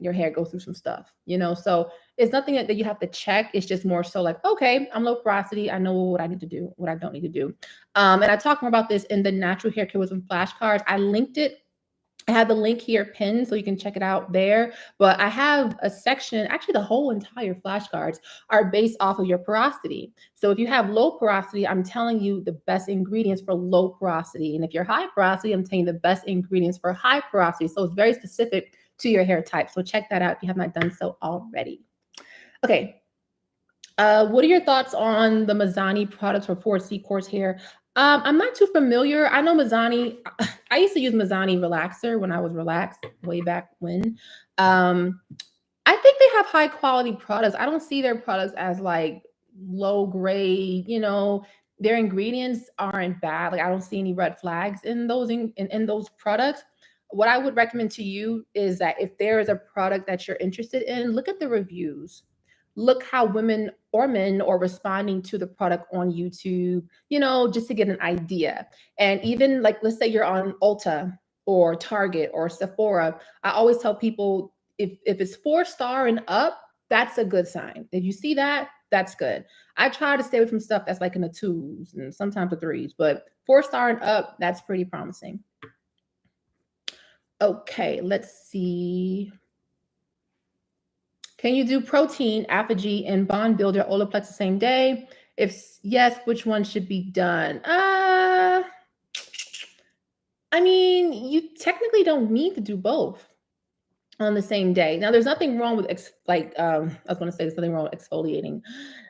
your hair goes through some stuff, you know? So it's nothing that you have to check. It's just more so like, okay, I'm low porosity. I know what I need to do, what I don't need to do. And I talk more about this in the natural hair care with some flashcards. I linked it. I have the link here pinned so you can check it out there. But I have a section, actually the whole entire flashcards are based off of your porosity. So if you have low porosity, I'm telling you the best ingredients for low porosity. And if you're high porosity, I'm telling you the best ingredients for high porosity. So it's very specific to your hair type. So check that out if you have not done so already. Okay. What are your thoughts on the Mazani products for 4C coarse hair? I'm not too familiar. I know Mazani. I used to use Mazani relaxer when I was relaxed way back when. I think they have high quality products. I don't see their products as like low grade. You know, their ingredients aren't bad. Like I don't see any red flags in those in those products. What I would recommend to you is that if there is a product that you're interested in, look at the reviews, look how women or men are responding to the product on YouTube, you know, just to get an idea. And even like, let's say you're on Ulta or Target or Sephora, I always tell people if it's 4-star and up, that's a good sign. If you see that, that's good. I try to stay away from stuff that's like in the 2s and sometimes the 3s, but 4-star and up, that's pretty promising. Okay, let's see. Can you do protein, apogee, and bond builder Olaplex the same day? If yes, which one should be done? I mean, you technically don't need to do both on the same day. Now, there's nothing wrong with I was going to say there's nothing wrong with exfoliating.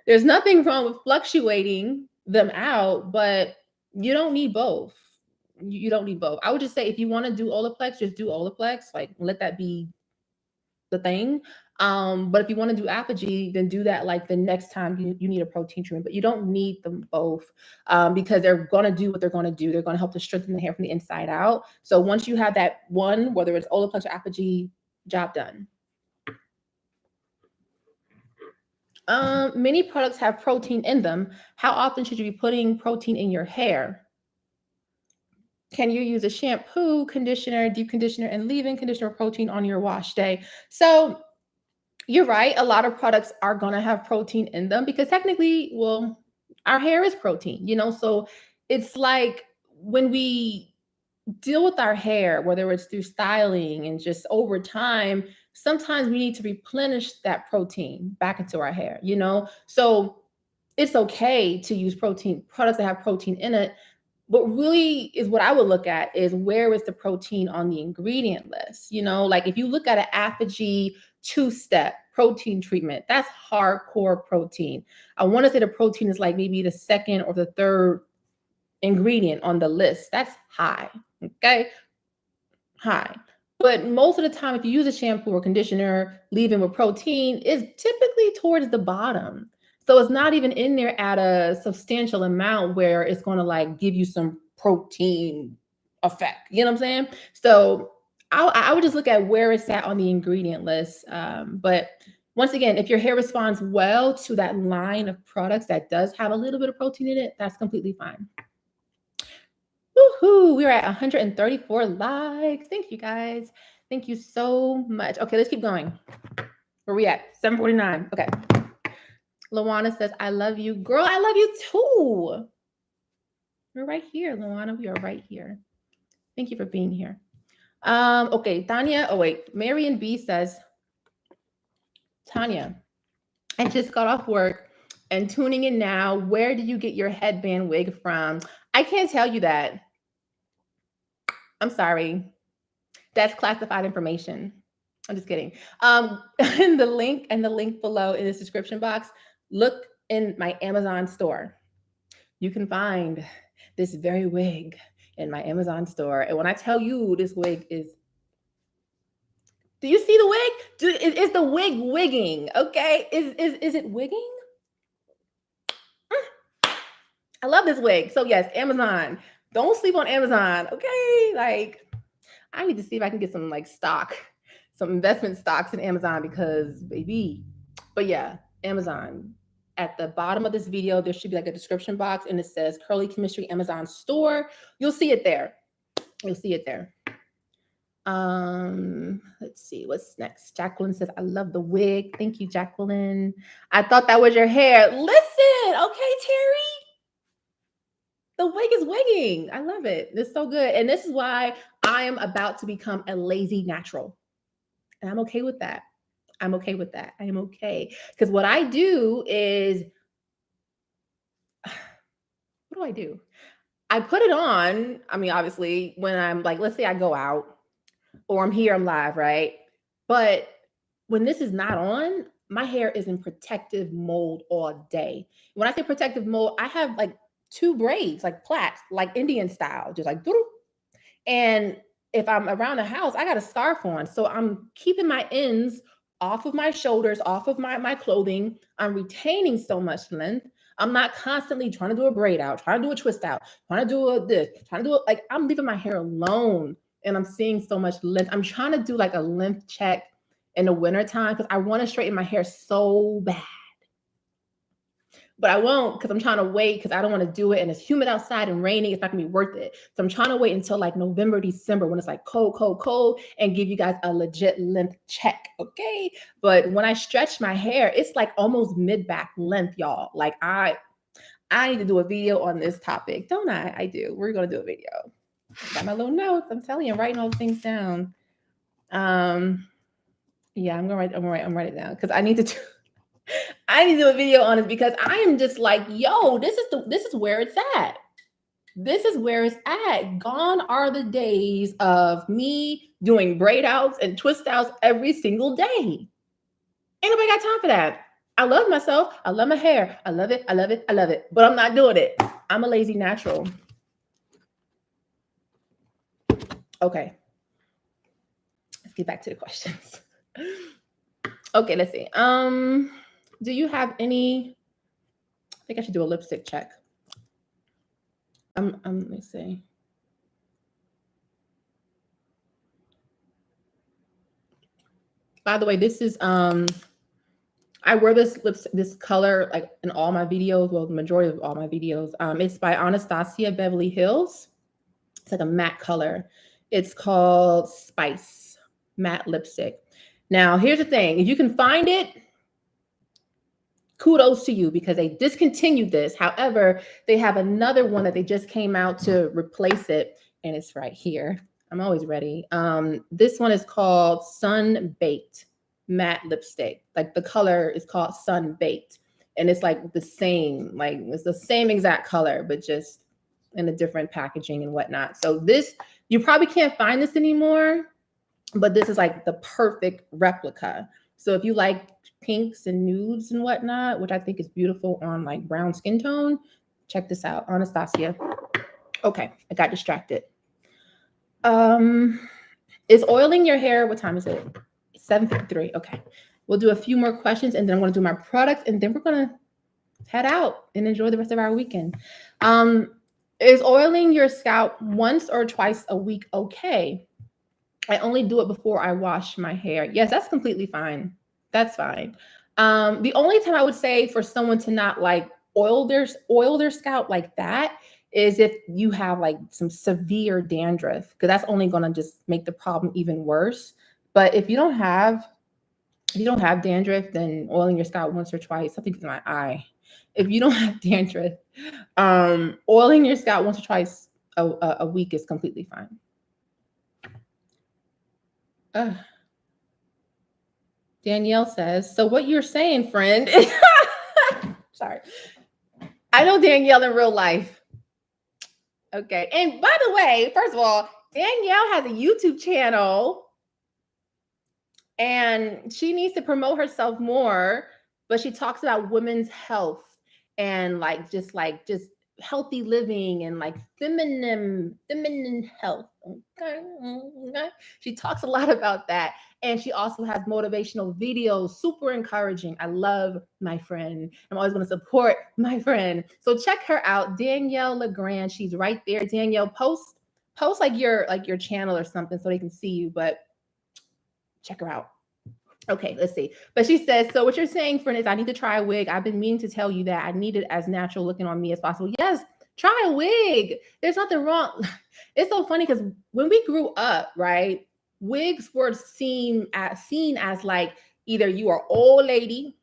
There's nothing wrong with fluctuating them out, but you don't need both. You don't need both. I would just say if you want to do Olaplex, just do Olaplex. Like let that be the thing. But if you want to do apogee, then do that like the next time you need a protein treatment. But you don't need them both because they're going to do what they're going to do. They're going to help to strengthen the hair from the inside out. So once you have that one, whether it's Olaplex or apogee, job done. Many products have protein in them. How often should you be putting protein in your hair? Can you use a shampoo, conditioner, deep conditioner, and leave-in conditioner protein on your wash day? So you're right. A lot of products are going to have protein in them because technically, well, our hair is protein, you know? So it's like when we deal with our hair, whether it's through styling and just over time, sometimes we need to replenish that protein back into our hair, you know? So it's okay to use protein products that have protein in it. But really is what I would look at is where is the protein on the ingredient list? You know, like if you look at an apogee 2-step protein treatment, that's hardcore protein. I want to say the protein is like maybe the second or the third ingredient on the list. That's high. Okay. High. But most of the time, if you use a shampoo or conditioner, leave-in with protein is typically towards the bottom. So it's not even in there at a substantial amount where it's going to like give you some protein effect. You know what I'm saying? So I would just look at where it's at on the ingredient list. But once again, if your hair responds well to that line of products that does have a little bit of protein in it, that's completely fine. Woohoo! We're at 134 likes. Thank you guys. Thank you so much. Okay, let's keep going. Where we at? 749. Okay. Luana says, I love you. Girl, I love you too. We're right here, Luana. We are right here. Thank you for being here. Okay, Tanya. Oh, wait. Marion B says, Tanya, I just got off work and tuning in now. Where did you get your headband wig from? I can't tell you that. I'm sorry. That's classified information. I'm just kidding. In the link below in this description box, look in my Amazon store. You can find this very wig in my Amazon store. And when I tell you this wig is, do you see the wig? Is the wig wigging? Okay. Is it wigging? I love this wig. So yes, Amazon. Don't sleep on Amazon. Okay. Like I need to see if I can get some like stock, some investment stocks in Amazon because baby, but yeah, Amazon. At the bottom of this video, there should be like a description box and it says Curly Chemistry Amazon store. You'll see it there. You'll see it there. Let's see what's next. Jacqueline says, I love the wig. Thank you, Jacqueline. I thought that was your hair. Listen, okay, Terry. The wig is wigging. I love it. It's so good. And this is why I am about to become a lazy natural. And I'm okay with that. I'm okay with that. I am okay. Because what I do is, what do I do? I put it on. I mean, obviously, when I'm like, let's say I go out or I'm here, I'm live, right? But when this is not on, my hair is in protective mode all day. When I say protective mode, I have like 2 braids, like plaits, like Indian style, just like, doo-doo. And if I'm around the house, I got a scarf on. So I'm keeping my ends off of my shoulders, off of my clothing. I'm retaining so much length. I'm not constantly trying to do a braid out, trying to do a twist out, trying to do this, trying to do it. Like, I'm leaving my hair alone and I'm seeing so much length. I'm trying to do like a length check in the wintertime because I want to straighten my hair so bad. But I won't because I'm trying to wait because I don't want to do it. And it's humid outside and raining. It's not going to be worth it. So I'm trying to wait until like November, December when it's like cold, cold, cold and give you guys a legit length check. Okay. But when I stretch my hair, it's like almost mid-back length, y'all. Like I need to do a video on this topic. Don't I? I do. We're going to do a video. Got my little notes. I'm telling you, I'm writing all the things down. Yeah, I'm gonna write it down because I need to do a video on it because I am just like, yo, this is where it's at. This is where it's at. Gone are the days of me doing braid outs and twist outs every single day. Ain't nobody got time for that. I love myself. I love my hair. I love it. I love it. I love it. But I'm not doing it. I'm a lazy natural. Okay. Let's get back to the questions. Okay, let's see. Do you have any? I think I should do a lipstick check. Let me see. By the way, this is I wear this color like in all my videos. Well, the majority of all my videos. It's by Anastasia Beverly Hills. It's like a matte color. It's called Spice Matte Lipstick. Now, here's the thing. If you can find it, kudos to you because they discontinued this. However, they have another one that they just came out to replace it, and it's right here. I'm always ready. This one is called Sun Baked Matte Lipstick. Like the color is called Sun Baked, and it's like the same, like it's the same exact color, but just in a different packaging and whatnot. So this, you probably can't find this anymore, but this is like the perfect replica. So if you like pinks and nudes and whatnot, which I think is beautiful on like brown skin tone, check this out, Anastasia. Okay, I got distracted. Is oiling your hair, what time is it? 7:53. Okay, we'll do a few more questions and then I'm going to do my products and then we're going to head out and enjoy the rest of our weekend. Is oiling your scalp once or twice a week okay? I only do it before I wash my hair. Yes, that's completely fine. That's fine. The only time I would say for someone to not like oil their scalp like that is if you have like some severe dandruff, because that's only going to just make the problem even worse. But if you don't have dandruff, then oiling your scalp once or twice. Something's in my eye. If you don't have dandruff, oiling your scalp once or twice a week is completely fine. Danielle says, so what you're saying, friend, sorry. I know Danielle in real life. Okay. And by the way, first of all, Danielle has a YouTube channel and she needs to promote herself more, but she talks about women's health and just healthy living and like feminine health. Okay. She talks a lot about that. And she also has motivational videos, super encouraging. I love my friend. I'm always going to support my friend. So check her out, Danielle Legrand. She's right there. Danielle, post like your channel or something so they can see you, but check her out. Okay, let's see. But she says, so what you're saying, friend, is I need to try a wig. I've been meaning to tell you that I need it as natural looking on me as possible. Yes, try a wig. There's nothing wrong. It's so funny because when we grew up, right, wigs were seen as like either you are old lady,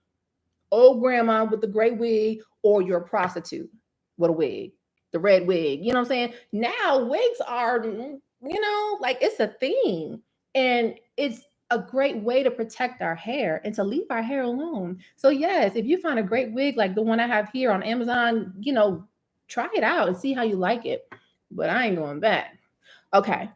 old grandma with the gray wig, or you're a prostitute with a wig, the red wig. You know what I'm saying? Now wigs are, like it's a thing. And it's a great way to protect our hair and to leave our hair alone. So yes, if you find a great wig like the one I have here on Amazon, try it out and see how you like it. But I ain't going back. Okay.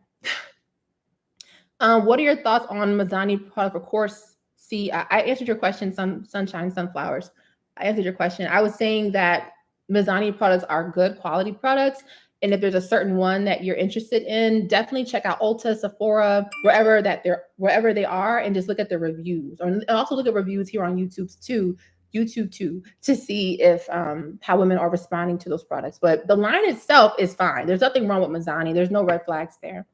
What are your thoughts on Mazani product? Of course, see, I answered your question, Sunshine Sunflowers. I answered your question. I was saying that Mazani products are good quality products. And if there's a certain one that you're interested in, definitely check out Ulta, Sephora, wherever they are, and just look at the reviews. And also look at reviews here on YouTube too, to see if how women are responding to those products. But the line itself is fine. There's nothing wrong with Mazani. There's no red flags there.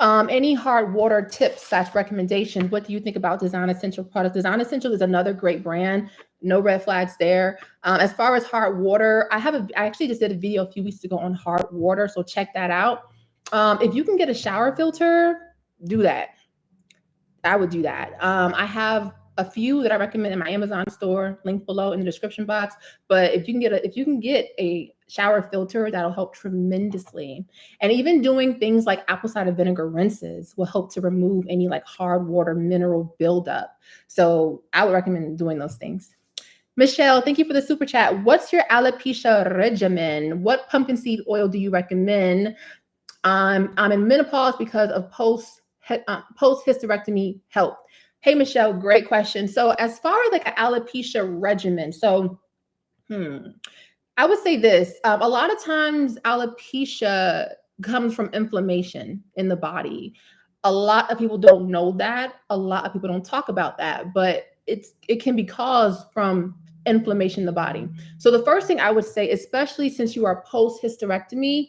Any hard water tips / recommendations? What do you think about Design Essential products? Design Essential is another great brand. No red flags there. As far as hard water, I actually just did a video a few weeks ago on hard water, so check that out. If you can get a shower filter, do that. I would do that. I have a few that I recommend in my Amazon store, link below in the description box. But if you can get a shower filter, that'll help tremendously. And even doing things like apple cider vinegar rinses will help to remove any like hard water mineral buildup. So I would recommend doing those things. Michelle, thank you for the super chat. What's your alopecia regimen? What pumpkin seed oil do you recommend? I'm in menopause because of post hysterectomy help. Hey, Michelle, great question. So as far as like an alopecia regimen, so I would say this. A lot of times alopecia comes from inflammation in the body. A lot of people don't know that. A lot of people don't talk about that, but it can be caused from inflammation in the body. So the first thing I would say, especially since you are post hysterectomy,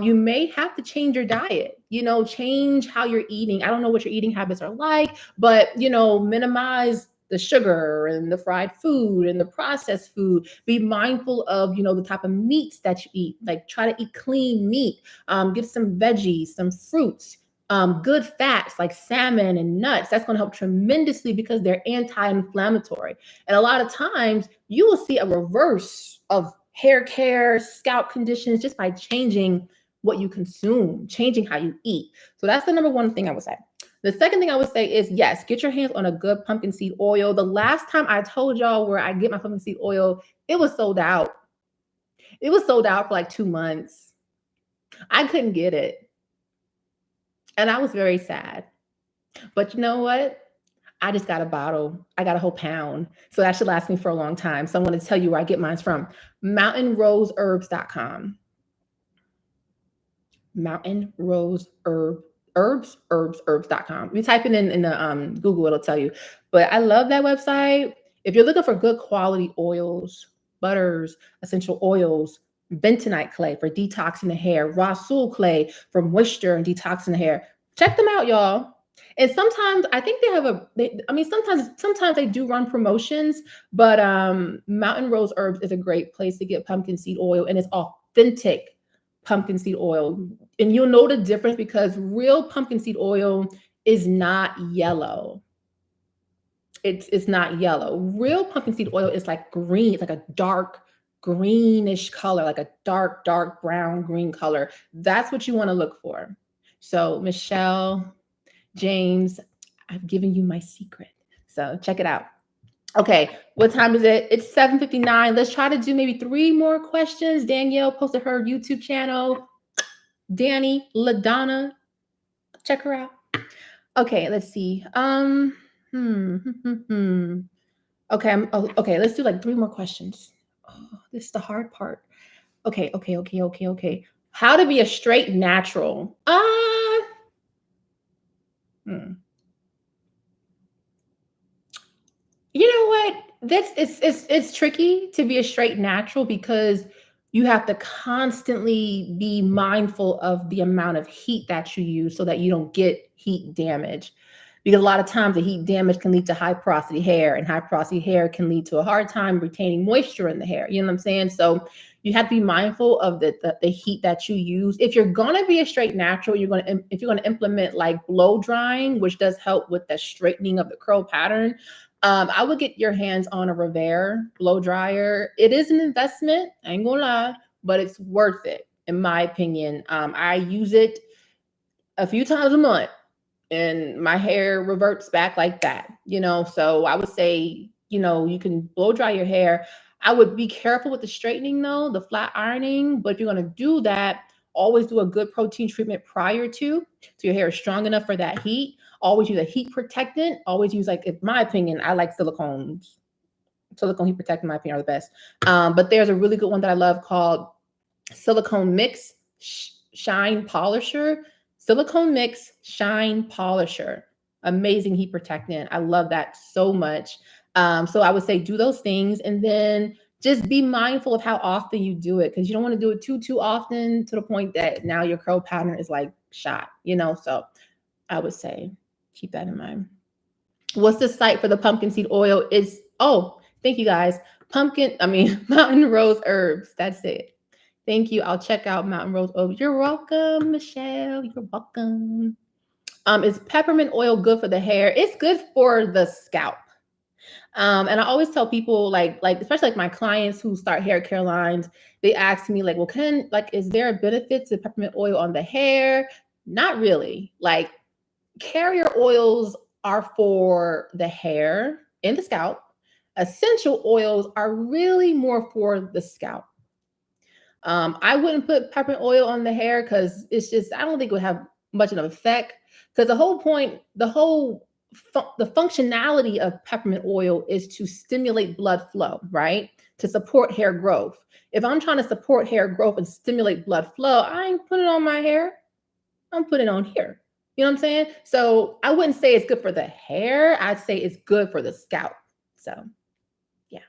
you may have to change your diet, change how you're eating. I don't know what your eating habits are like, but, minimize the sugar and the fried food and the processed food. Be mindful of, the type of meats that you eat. Like try to eat clean meat, get some veggies, some fruits, good fats like salmon and nuts. That's going to help tremendously because they're anti-inflammatory. And a lot of times you will see a reverse of hair care, scalp conditions, just by changing what you consume, changing how you eat. So that's the number one thing I would say. The second thing I would say is, yes, get your hands on a good pumpkin seed oil. The last time I told y'all where I get my pumpkin seed oil, it was sold out. It was sold out for like 2 months. I couldn't get it. And I was very sad. But you know what? I just got a bottle. I got a whole pound. So that should last me for a long time. So I'm going to tell you where I get mine from. mountainroseherbs.com. Mountainroseherbs.com. You type it in the Google, it'll tell you. But I love that website. If you're looking for good quality oils, butters, essential oils, bentonite clay for detoxing the hair, rasul clay for moisture and detoxing the hair, check them out, y'all. And sometimes I think they have sometimes they do run promotions, but Mountain Rose Herbs is a great place to get pumpkin seed oil, and it's authentic pumpkin seed oil. And you'll know the difference because real pumpkin seed oil is not yellow. It's not yellow. Real pumpkin seed oil is like green. It's like a dark greenish color, like a dark brown green color. That's what you want to look for. So Michelle, James, I've given you my secret. So check it out. Okay, what time is it? It's 7:59. Let's try to do maybe 3 more questions. Danielle posted her YouTube channel. Danny LaDonna, check her out. Okay, let's see. Okay, okay, let's do like 3 more questions. Oh, this is the hard part. Okay. How to be a straight natural? You know what? It's tricky to be a straight natural because you have to constantly be mindful of the amount of heat that you use so that you don't get heat damage. Because a lot of times the heat damage can lead to high porosity hair, and high porosity hair can lead to a hard time retaining moisture in the hair. You know what I'm saying? So you have to be mindful of the heat that you use. If you're gonna be a straight natural, if you're gonna implement like blow drying, which does help with the straightening of the curl pattern, I would get your hands on a Vera blow dryer. It is an investment, I ain't gonna lie, but it's worth it in my opinion. I use it a few times a month and my hair reverts back like that, so I would say, you can blow dry your hair. I would be careful with the straightening though, the flat ironing, but if you're going to do that, always do a good protein treatment prior to, so your hair is strong enough for that heat. Always use a heat protectant. Always use, like, in my opinion, I like silicones. Silicone heat protectant, in my opinion, are the best. But there's a really good one that I love called Silicone Mix Shine Polisher. Silicone Mix Shine Polisher. Amazing heat protectant. I love that so much. So I would say do those things, and then just be mindful of how often you do it, because you don't want to do it too often to the point that now your curl pattern is like shot, So I would say keep that in mind. What's the site for the pumpkin seed oil? Thank you guys. Mountain Rose Herbs. That's it. Thank you. I'll check out Mountain Rose Herbs. You're welcome, Michelle. You're welcome. Is peppermint oil good for the hair? It's good for the scalp. And I always tell people, like especially like my clients who start hair care lines, they ask me like, well, is there a benefit to peppermint oil on the hair? Not really. Like, carrier oils are for the hair and the scalp. Essential oils are really more for the scalp. I wouldn't put peppermint oil on the hair because it's just, I don't think it would have much of an effect, because the whole point, the functionality of peppermint oil is to stimulate blood flow, right? To support hair growth. If I'm trying to support hair growth and stimulate blood flow, I ain't putting it on my hair. I'm putting it on here. You know what I'm saying? So I wouldn't say it's good for the hair. I'd say it's good for the scalp. So yeah.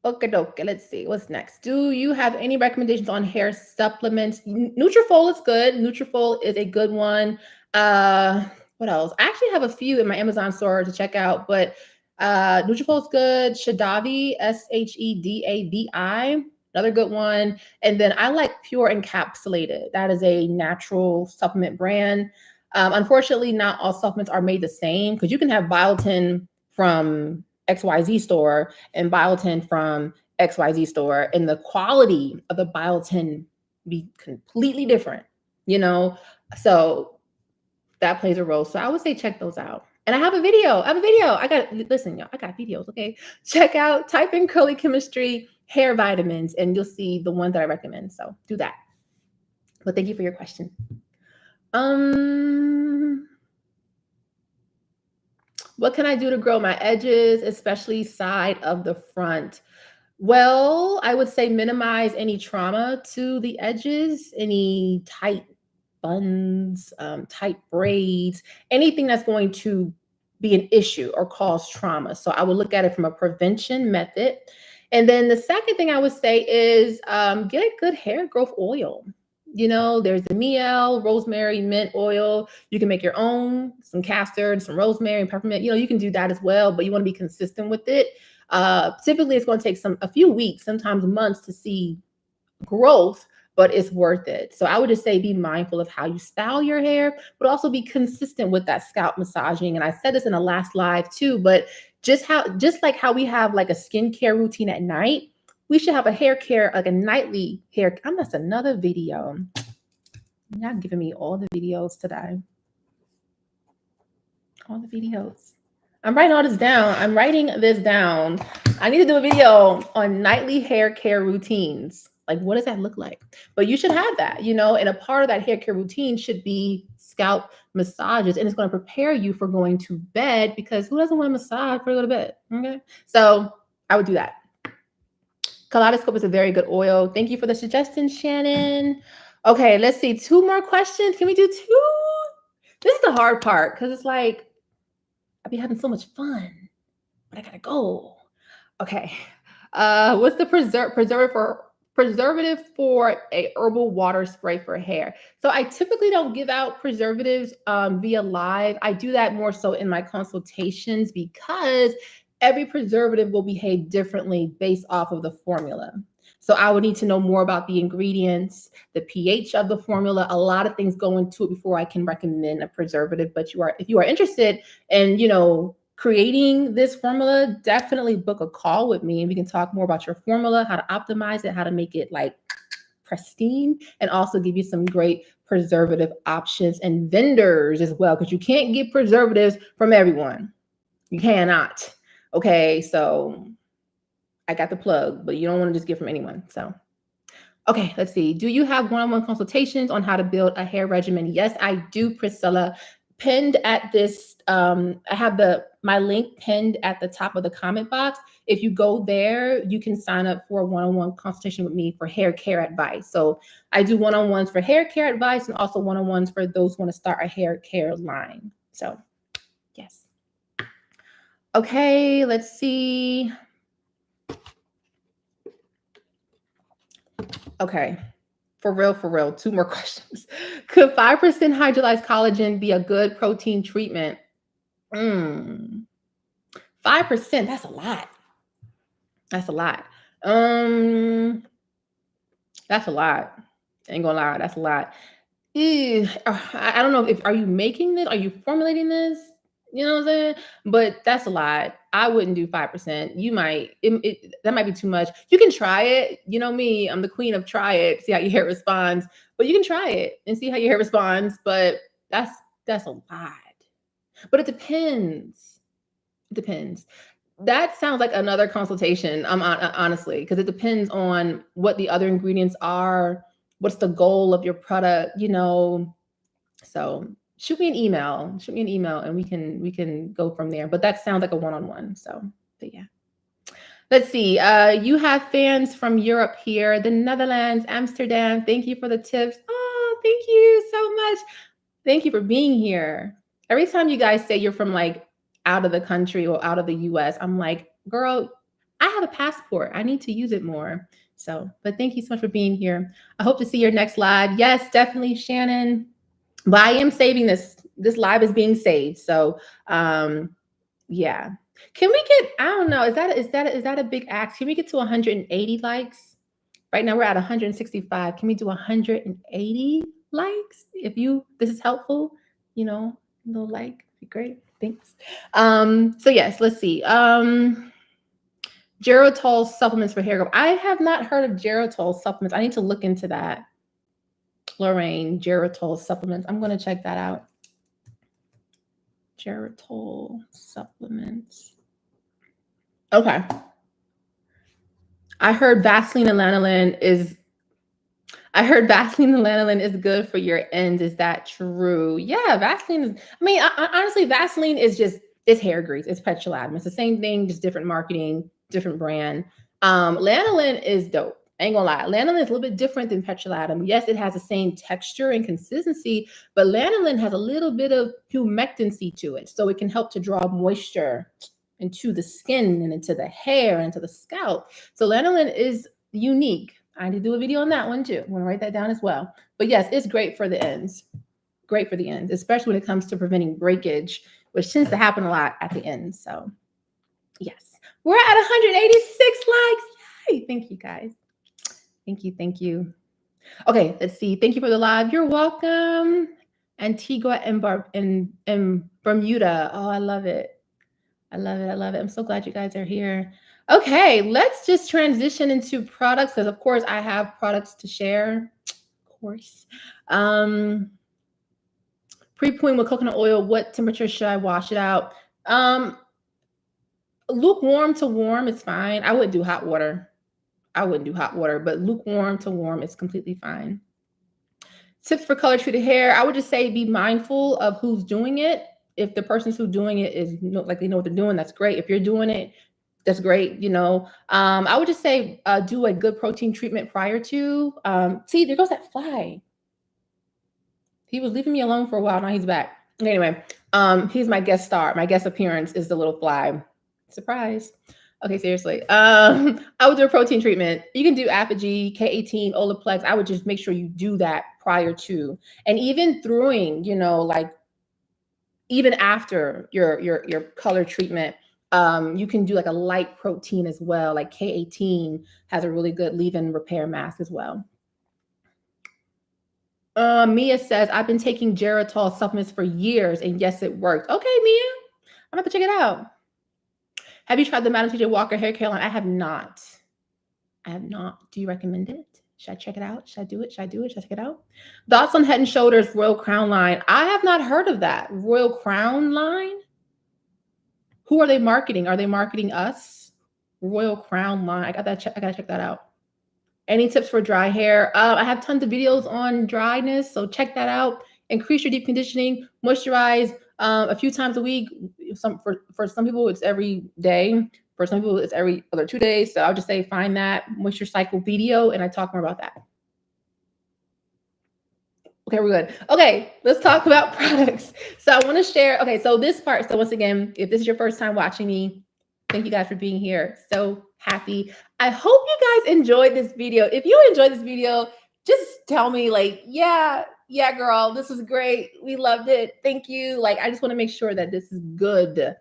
Okay, let's see. What's next? Do you have any recommendations on hair supplements? Nutrafol is good. Nutrafol is a good one. What else? I actually have a few in my Amazon store to check out, but Nutrafol is good. Shadavi, Sheddavi, another good one. And then I like Pure Encapsulated. That is a natural supplement brand. Unfortunately, not all supplements are made the same, because you can have biotin from XYZ store and biotin from XYZ store, and the quality of the biotin be completely different, so that plays a role. So I would say check those out. And I have a video. Listen, y'all, I got videos. Okay. Type in Curly Chemistry hair vitamins and you'll see the ones that I recommend. So do that. But thank you for your question. What can I do to grow my edges, especially side of the front? Well, I would say minimize any trauma to the edges, any tight buns, tight braids, anything that's going to be an issue or cause trauma. So I would look at it from a prevention method. And then the second thing I would say is get a good hair growth oil. There's the miel, rosemary, mint oil. You can make your own, some castor and some rosemary and peppermint. You can do that as well, but you want to be consistent with it. Typically, it's going to take a few weeks, sometimes months, to see growth, but it's worth it. So I would just say be mindful of how you style your hair, but also be consistent with that scalp massaging. And I said this in the last live too, but just like how we have like a skincare routine at night, we should have a hair care, like a nightly hair. That's another video. Y'all giving me all the videos today. All the videos. I'm writing all this down. I need to do a video on nightly hair care routines. Like, what does that look like? But you should have that, and a part of that hair care routine should be scalp massages, and it's going to prepare you for going to bed, because who doesn't want to massage before you go to bed? Okay. So I would do that. Kaleidoscope is a very good oil. Thank you for the suggestion, Shannon. Okay, let's see. 2 more questions. Can we do 2? This is the hard part, because it's like, I'll be having so much fun, but I gotta go. Okay. What's the preservative for a herbal water spray for hair? So I typically don't give out preservatives via live. I do that more so in my consultations, because every preservative will behave differently based off of the formula. So I would need to know more about the ingredients, the pH of the formula. A lot of things go into it before I can recommend a preservative. But if you are interested in, creating this formula, definitely book a call with me and we can talk more about your formula, how to optimize it, how to make it like pristine, and also give you some great preservative options and vendors as well, because you can't get preservatives from everyone. You cannot. Okay, so I got the plug, but you don't want to just get from anyone. So, okay, let's see. Do you have one-on-one consultations on how to build a hair regimen? Yes, I do, Priscilla. Pinned at this, I have my link pinned at the top of the comment box. If you go there, you can sign up for a one-on-one consultation with me for hair care advice. So I do one-on-ones for hair care advice and also one-on-ones for those who want to start a hair care line. So, yes. Okay, let's see. Okay, for real, 2 more questions. Could 5% hydrolyzed collagen be a good protein treatment? 5%, that's a lot. That's a lot. That's a lot. Ain't gonna lie, that's a lot. I don't know are you making this? Are you formulating this? You know what I'm saying? But that's a lot. I wouldn't do 5%. You might, that might be too much. You can try it. You know me, I'm the queen of try it, see how your hair responds. But you can try it and see how your hair responds. But that's a lot. But it depends. It depends. That sounds like another consultation, honestly, because it depends on what the other ingredients are, what's the goal of your product, So shoot me an email, and we can go from there. But that sounds like a one-on-one. So, but yeah. Let's see. You have fans from Europe here, the Netherlands, Amsterdam. Thank you for the tips. Oh, thank you so much. Thank you for being here. Every time you guys say you're from like out of the country or out of the US, I'm like, girl, I have a passport. I need to use it more. So, but thank you so much for being here. I hope to see your next live. Yes, definitely, Shannon. But I am saving this. This live is being saved. So, yeah. Can we get, I don't know, is that a big ask? Can we get to 180 likes? Right now we're at 165. Can we do 180 likes? If this is helpful, a little like, be great. Thanks. So yes, let's see. Geritol supplements for hair growth. I have not heard of Geritol supplements. I need to look into that. Lorraine, Geritol supplements. I'm going to check that out. Geritol supplements. Okay. I heard Vaseline and lanolin is good for your ends. Is that true? Yeah, Vaseline is, honestly, Vaseline is it's hair grease. It's petrolatum. It's the same thing, just different marketing, different brand. Lanolin is dope. I ain't gonna lie. Lanolin is a little bit different than petrolatum. Yes, it has the same texture and consistency, but lanolin has a little bit of humectancy to it. So it can help to draw moisture into the skin and into the hair and into the scalp. So lanolin is unique. I need to do a video on that one too. I'm gonna write that down as well. But yes, it's great for the ends. Great for the ends, especially when it comes to preventing breakage, which tends to happen a lot at the end. So yes, we're at 186 likes. Yay! Thank you guys. Thank you. Okay, let's see. Thank you for the live. You're welcome. Antigua and Bermuda. Oh, I love it. I love it. I'm so glad you guys are here. Okay, let's just transition into products because, of course, I have products to share. Of course. Pre-pooing with coconut oil. What temperature should I wash it out? Lukewarm to warm is fine. I wouldn't do hot water. But lukewarm to warm is completely fine. Tips for color treated hair. I would just say be mindful of who's doing it. If the person who's doing it is like they know what they're doing, that's great. If you're doing it, that's great. I would just say do a good protein treatment prior to. See, there goes that fly. He was leaving me alone for a while. Now he's back. Anyway, he's my guest star. My guest appearance is the little fly. Surprise. Okay, seriously. I would do a protein treatment. You can do apogee, K18, Olaplex. I would just make sure you do that prior to. And even even after your color treatment, You can do like a light protein as well. Like K18 has a really good leave-in repair mask as well. Mia says, I've been taking Geritol supplements for years, and yes, it worked. Okay, Mia, I'm about to check it out. Have you tried the Madam TJ Walker hair care line? I have not. I have not. Do you recommend it? Should I check it out? Should I do it? Should I do it? Should I check it out? Thoughts on Head and Shoulders Royal Crown line. I have not heard of that. Royal Crown line? Who are they marketing? Are they marketing us? Royal Crown line. I gotta check that out. Any tips for dry hair? I have tons of videos on dryness, so check that out. Increase your deep conditioning, moisturize a few times a week. For some people, it's every day. For some people, it's every other 2 days. So I'll just say find that moisture cycle video, and I talk more about that. Okay, we're good. Okay, let's talk about products. So I want to share. Okay, so this part. So once again, if this is your first time watching me, thank you guys for being here. So happy. I hope you guys enjoyed this video. If you enjoyed this video, just tell me like, yeah, girl, this was great. We loved it. Thank you. Like, I just want to make sure that this is good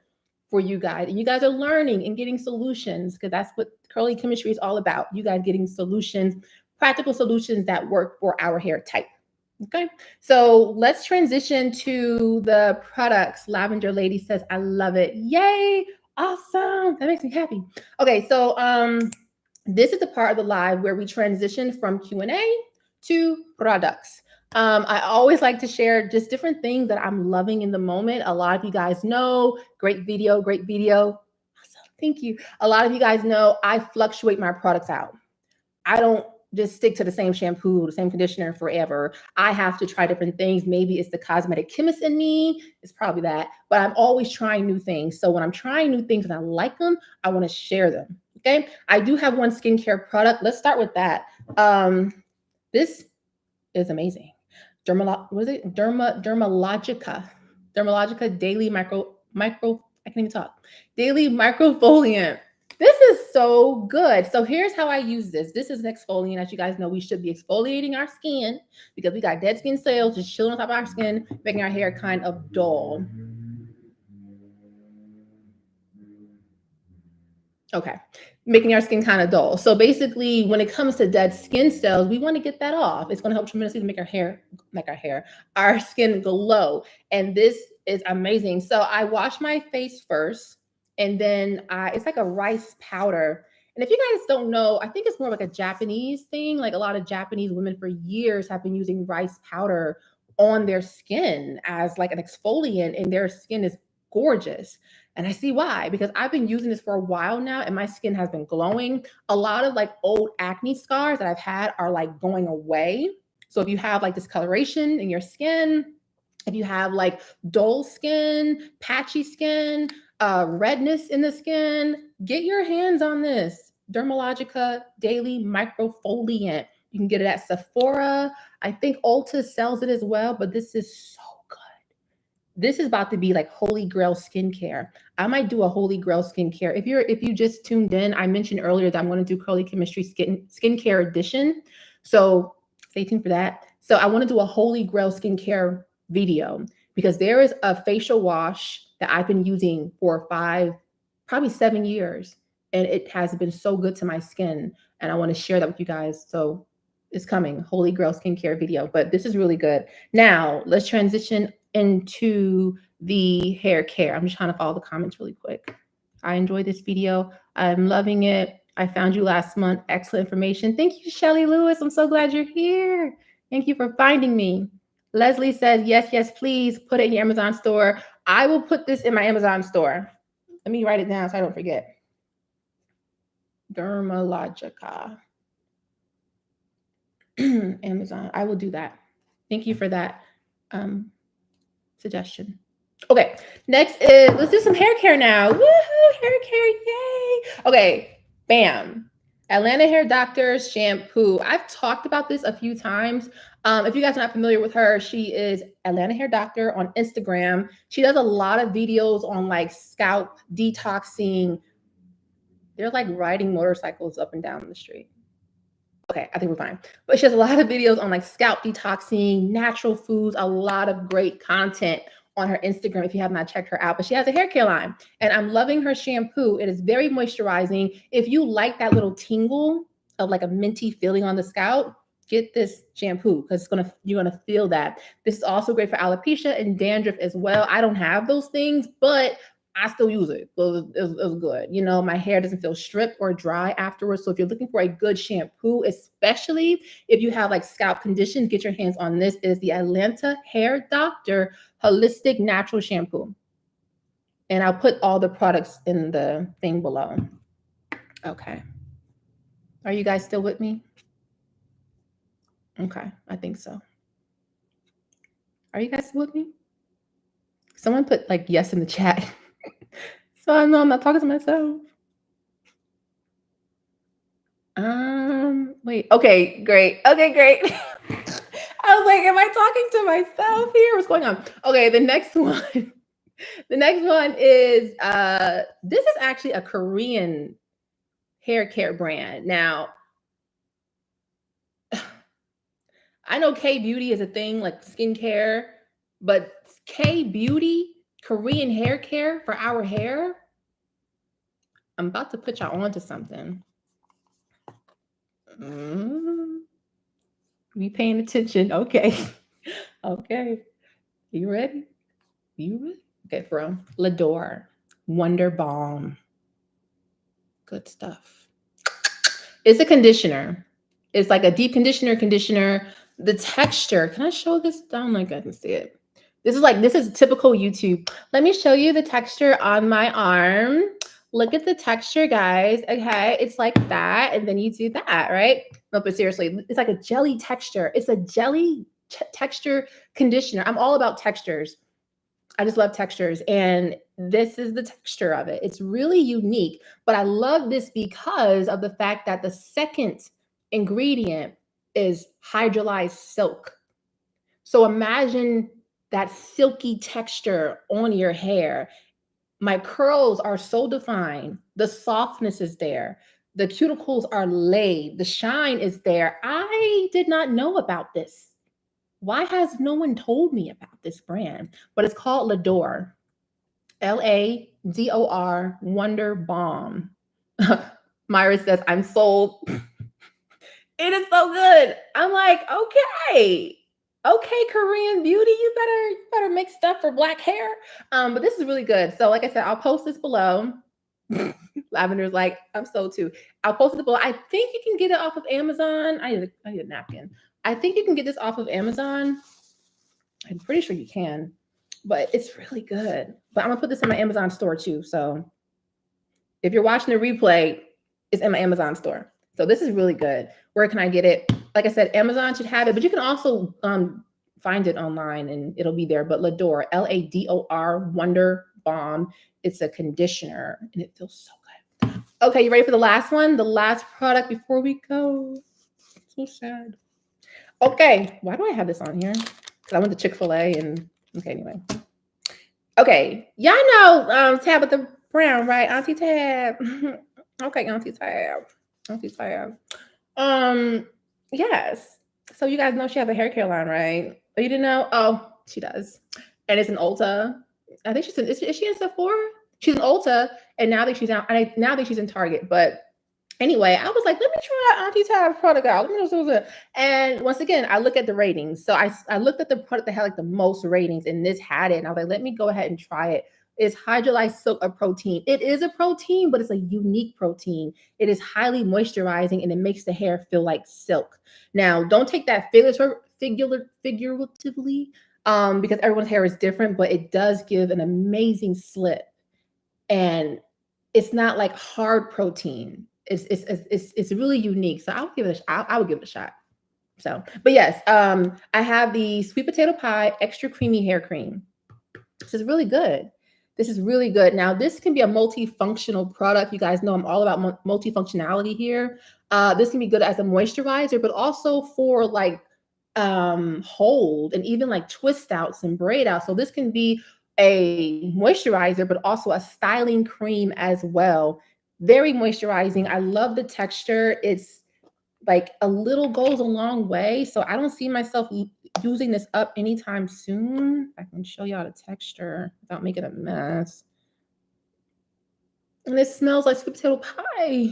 for you guys. And you guys are learning and getting solutions, because that's what curly chemistry is all about. You guys getting solutions, practical solutions that work for our hair type. Okay, so let's transition to the products. Lavender Lady says, I love it. Yay. Awesome. That makes me happy. Okay, so this is the part of the live where we transition from Q&A to products. I always like to share just different things that I'm loving in the moment. A lot of you guys know, great video. Awesome. Thank you. A lot of you guys know I fluctuate my products out. I don't just stick to the same shampoo, the same conditioner forever. I have to try different things. Maybe it's the cosmetic chemist in me. It's probably that. But I'm always trying new things. So when I'm trying new things and I like them, I want to share them. Okay. I do have one skincare product. Let's start with that. This is amazing. Dermalogica Daily Micro, I can't even talk. Daily Microfoliant. This is so good. So here's how I use this. This is an exfoliant. As you guys know, we should be exfoliating our skin because we got dead skin cells just chilling on top of our skin, making our hair kind of dull. Okay, making our skin kind of dull. So basically, when it comes to dead skin cells, we want to get that off. It's going to help tremendously to make our skin glow. And this is amazing. So I wash my face first, and then it's like a rice powder. And if you guys don't know, I think it's more like a Japanese thing. Like a lot of Japanese women for years have been using rice powder on their skin as like an exfoliant, and their skin is gorgeous. And I see why, because I've been using this for a while now and my skin has been glowing. A lot of like old acne scars that I've had are like going away. So if you have like discoloration in your skin, if you have like dull skin, patchy skin, redness in the skin, get your hands on this. Dermalogica Daily Microfoliant. You can get it at Sephora. I think Ulta sells it as well, but this is so good. This is about to be like holy grail skincare. I might do a holy grail skincare. If you just tuned in, I mentioned earlier that I'm going to do curly chemistry skincare edition. So stay tuned for that. So I want to do a holy grail skincare video because there is a facial wash that I've been using for probably 7 years. And it has been so good to my skin. And I want to share that with you guys. So it's coming, holy grail skincare video, but this is really good. Now let's transition into the hair care. I'm just trying to follow the comments really quick. I enjoyed this video. I'm loving it. I found you last month. Excellent information. Thank you, Shelly Lewis. I'm so glad you're here. Thank you for finding me. Leslie says, yes, please put it in your Amazon store. I will put this in my Amazon store. Let me write it down so I don't forget. Dermalogica. Amazon. I will do that. Thank you for that suggestion. Okay, next is, let's do some hair care now. Woohoo, hair care, yay. Okay, bam. Atlanta Hair Doctor's shampoo. I've talked about this a few times. If you guys are not familiar with her, she is Atlanta Hair Doctor on Instagram. She does a lot of videos on like scalp detoxing. They're like riding motorcycles up and down the street. Okay, I think we're fine. But she has a lot of videos on like scalp detoxing, natural foods, a lot of great content on her Instagram if you have not checked her out. But she has a hair care line, and I'm loving her shampoo. It is very moisturizing. If you like that little tingle of like a minty feeling on the scalp, get this shampoo because you're gonna feel that. This is also great for alopecia and dandruff as well. I don't have those things, but I still use it. It was good. You know, my hair doesn't feel stripped or dry afterwards. So if you're looking for a good shampoo, especially if you have like scalp conditions, get your hands on this. It is the Atlanta Hair Doctor Holistic Natural Shampoo. And I'll put all the products in the thing below. Okay. Are you guys still with me? Okay, I think so. Are you guys still with me? Someone put like yes in the chat. So I know I'm not talking to myself. Wait. Okay, great. Okay, great. I was like, am I talking to myself here? What's going on? Okay, the next one. The next one is this is actually a Korean hair care brand. Now, I know K beauty is a thing like skincare, but K beauty, Korean hair care for our hair. I'm about to put y'all onto something. Be paying attention. Okay. Okay. You ready? You ready? Okay, from Lador Wonder Balm. Good stuff. It's a conditioner. It's like a deep conditioner. The texture. Can I show this? I don't think I can see it. This is typical YouTube. Let me show you the texture on my arm. Look at the texture, guys. Okay, it's like that, and then you do that, right? No, but seriously, it's like a jelly texture. It's a jelly texture conditioner. I'm all about textures. I just love textures, and this is the texture of it. It's really unique, but I love this because of the fact that the second ingredient is hydrolyzed silk. So imagine that silky texture on your hair. My curls are so defined. The softness is there. The cuticles are laid. The shine is there. I did not know about this. Why has no one told me about this brand? But it's called Lador. Lador Wonder Balm. Myra says, I'm sold. It is so good. I'm like, okay, Korean beauty, you better make stuff for black hair. But this is really good. So like I said, I'll post this below. Lavender's like, I'm sold too. I'll post it below. I think you can get it off of Amazon. I need a napkin. I think you can get this off of Amazon. I'm pretty sure you can, but it's really good. But I'm gonna put this in my Amazon store too. So if you're watching the replay, it's in my Amazon store. So this is really good. Where can I get it? Like I said, Amazon should have it, but you can also find it online and it'll be there. But Lador, Lador Wonder Balm. It's a conditioner and it feels so good. Okay, you ready for the last one? The last product before we go. So sad. Okay, why do I have this on here? Because I went to Chick-fil-A and okay, anyway. Okay, y'all know Tabitha Brown, right? Auntie Tab. Okay, Auntie Tab. Auntie Tab. Yes. So you guys know she has a hair care line, right? Oh, you didn't know? Oh, she does. And it's an Ulta. I think she's in, is she in Sephora? She's in Ulta, and now that she's out, now that she's in Target. But anyway, I was like, let me try Auntie Tab's product out. Let me know what's it. And once again, I look at the ratings. So I looked at the product that had like the most ratings, and this had it. And I was like, let me go ahead and try it. It's hydrolyzed silk, a protein. It is a protein, but it's a unique protein. It is highly moisturizing, and it makes the hair feel like silk. Now, don't take that figuratively, because everyone's hair is different, but it does give an amazing slip. And it's not like hard protein. It's really unique. So I'll give it I would give it a shot. So, but yes, I have the sweet potato pie extra creamy hair cream. This is really good. This is really good. Now, this can be a multifunctional product. You guys know I'm all about multifunctionality here. This can be good as a moisturizer, but also for like hold and even like twist outs and braid outs. So this can be a moisturizer, but also a styling cream as well. Very moisturizing. I love the texture. It's like a little goes a long way. So I don't see myself using this up anytime soon. I can show y'all the texture without making a mess. And it smells like sweet potato pie.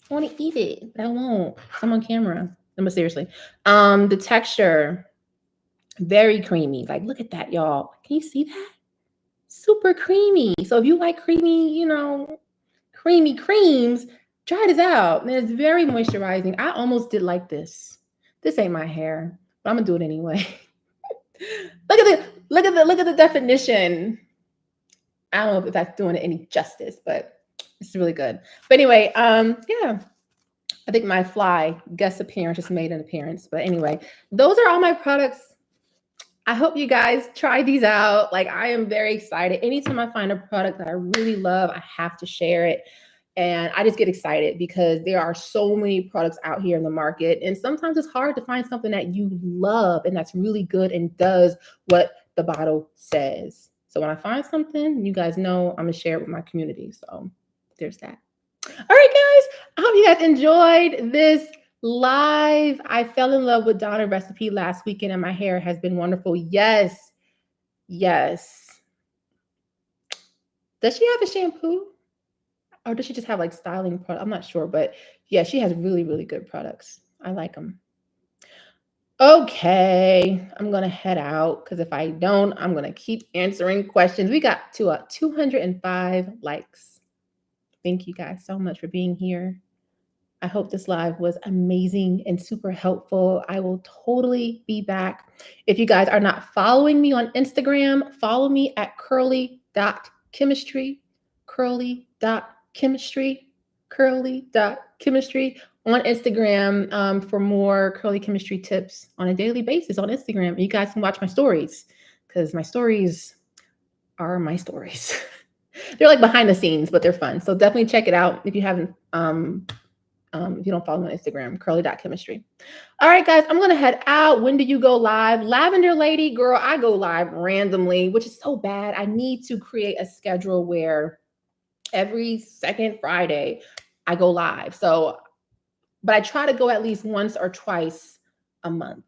I want to eat it, but I won't. I'm on camera. No, but seriously. The texture, very creamy. Like, look at that, y'all. Can you see that? Super creamy. So if you like creamy, you know, creamy creams, try this out. And it's very moisturizing. I almost did like this. This ain't my hair, but I'm gonna do it anyway. Look at the definition. I don't know if that's doing it any justice, but it's really good. But anyway, yeah. I think my fly guest appearance just made an appearance. But anyway, those are all my products. I hope you guys try these out. Like, I am very excited. Anytime I find a product that I really love, I have to share it. And I just get excited because there are so many products out here in the market. And sometimes it's hard to find something that you love and that's really good and does what the bottle says. So when I find something, you guys know I'm going to share it with my community. So there's that. All right, guys. I hope you guys enjoyed this live. I fell in love with Donna recipe last weekend and my hair has been wonderful. Yes. Yes. Does she have a shampoo? Or does she just have like styling products? I'm not sure, but yeah, she has really, really good products. I like them. Okay, I'm going to head out because if I don't, I'm going to keep answering questions. We got to 205 likes. Thank you guys so much for being here. I hope this live was amazing and super helpful. I will totally be back. If you guys are not following me on Instagram, follow me at curly.chemistry, curly.chemistry on Instagram for more curly chemistry tips on a daily basis on Instagram. And you guys can watch my stories because my stories are my stories. They're like behind the scenes, but they're fun. So definitely check it out if you haven't. If you don't follow me on Instagram, curly.chemistry. All right, guys, I'm going to head out. When do you go live? Lavender lady, girl, I go live randomly, which is so bad. I need to create a schedule where every second Friday I go live. So, but I try to go at least once or twice a month.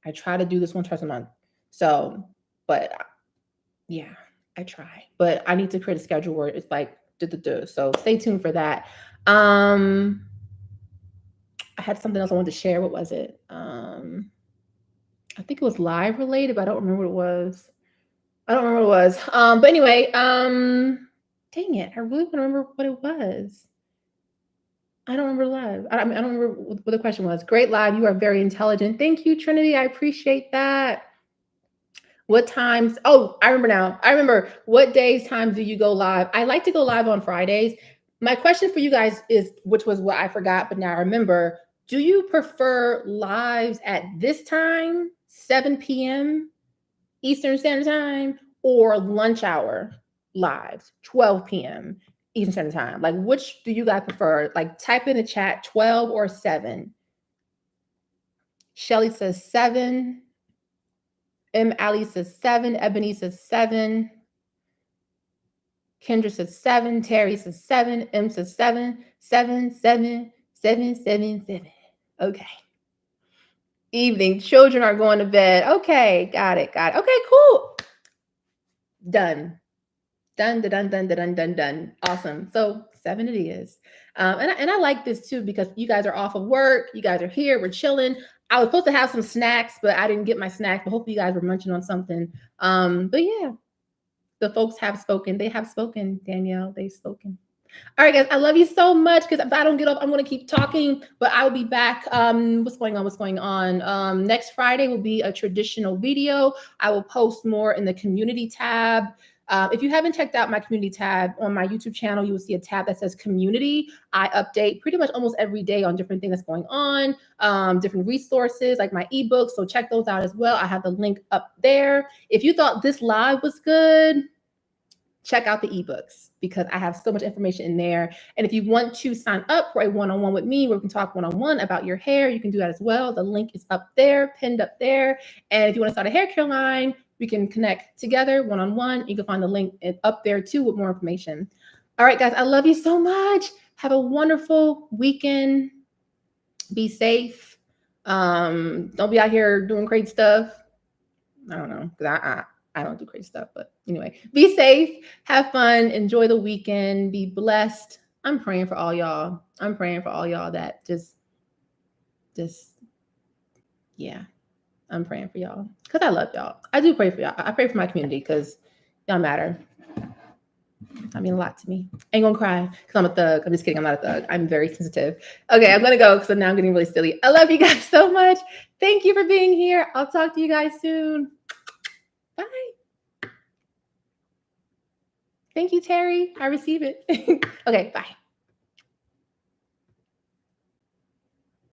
I try to do this once or twice a month. So, but yeah, I try. But I need to create a schedule where it's like, so stay tuned for that. I had something else I wanted to share. What was it? I think it was live related, but I don't remember what it was. But anyway, dang it. I really want to remember what it was. I don't remember live. I don't remember what the question was. Great live. You are very intelligent. Thank you, Trinity. I appreciate that. What times? Oh, I remember now. I remember what days, times do you go live? I like to go live on Fridays. My question for you guys is, which was what I forgot, but now I remember. Do you prefer lives at this time, 7 p.m. Eastern Standard Time, or lunch hour lives, 12 p.m. Eastern Standard Time? Like, which do you guys prefer? Like, type in the chat, 12 or 7. Shelly says 7. M. Ali says 7. Ebony says 7. Kendra says 7. Terry says 7. M says 7. 7, 7, 7, 7, 7. Okay. Evening. Children are going to bed. Okay. Got it. Okay, cool. Done. Done. Awesome. So 7 it is. And I like this too because you guys are off of work. You guys are here. We're chilling. I was supposed to have some snacks, but I didn't get my snack. But hopefully you guys were munching on something. But yeah, the folks have spoken. They have spoken, Danielle. They've spoken. All right, guys, I love you so much because if I don't get up, I'm going to keep talking, but I will be back. What's going on? Next Friday will be a traditional video. I will post more in the community tab. If you haven't checked out my community tab on my YouTube channel, you will see a tab that says community. I update pretty much almost every day on different things that's going on, different resources like my ebooks. So check those out as well. I have the link up there. If you thought this live was good, check out the ebooks because I have so much information in there. And if you want to sign up for a one-on-one with me where we can talk one-on-one about your hair, you can do that as well. The link is up there, pinned up there. And if you want to start a hair care line, we can connect together one-on-one. You can find the link up there too with more information. All right, guys, I love you so much. Have a wonderful weekend. Be safe. Don't be out here doing crazy stuff. I don't know, because I don't do crazy stuff. But anyway, be safe, have fun, enjoy the weekend, be blessed. I'm praying for all y'all. I'm praying for all y'all that just yeah. I'm praying for y'all because I love y'all. I do pray for y'all. I pray for my community because y'all matter. I mean a lot to me. Ain't gonna cry because I'm a thug. I'm just kidding. I'm not a thug. I'm very sensitive. Okay, I'm gonna go because now I'm getting really silly. I love you guys so much. Thank you for being here. I'll talk to you guys soon. Bye. Thank you, Terry. I receive it. Okay, bye.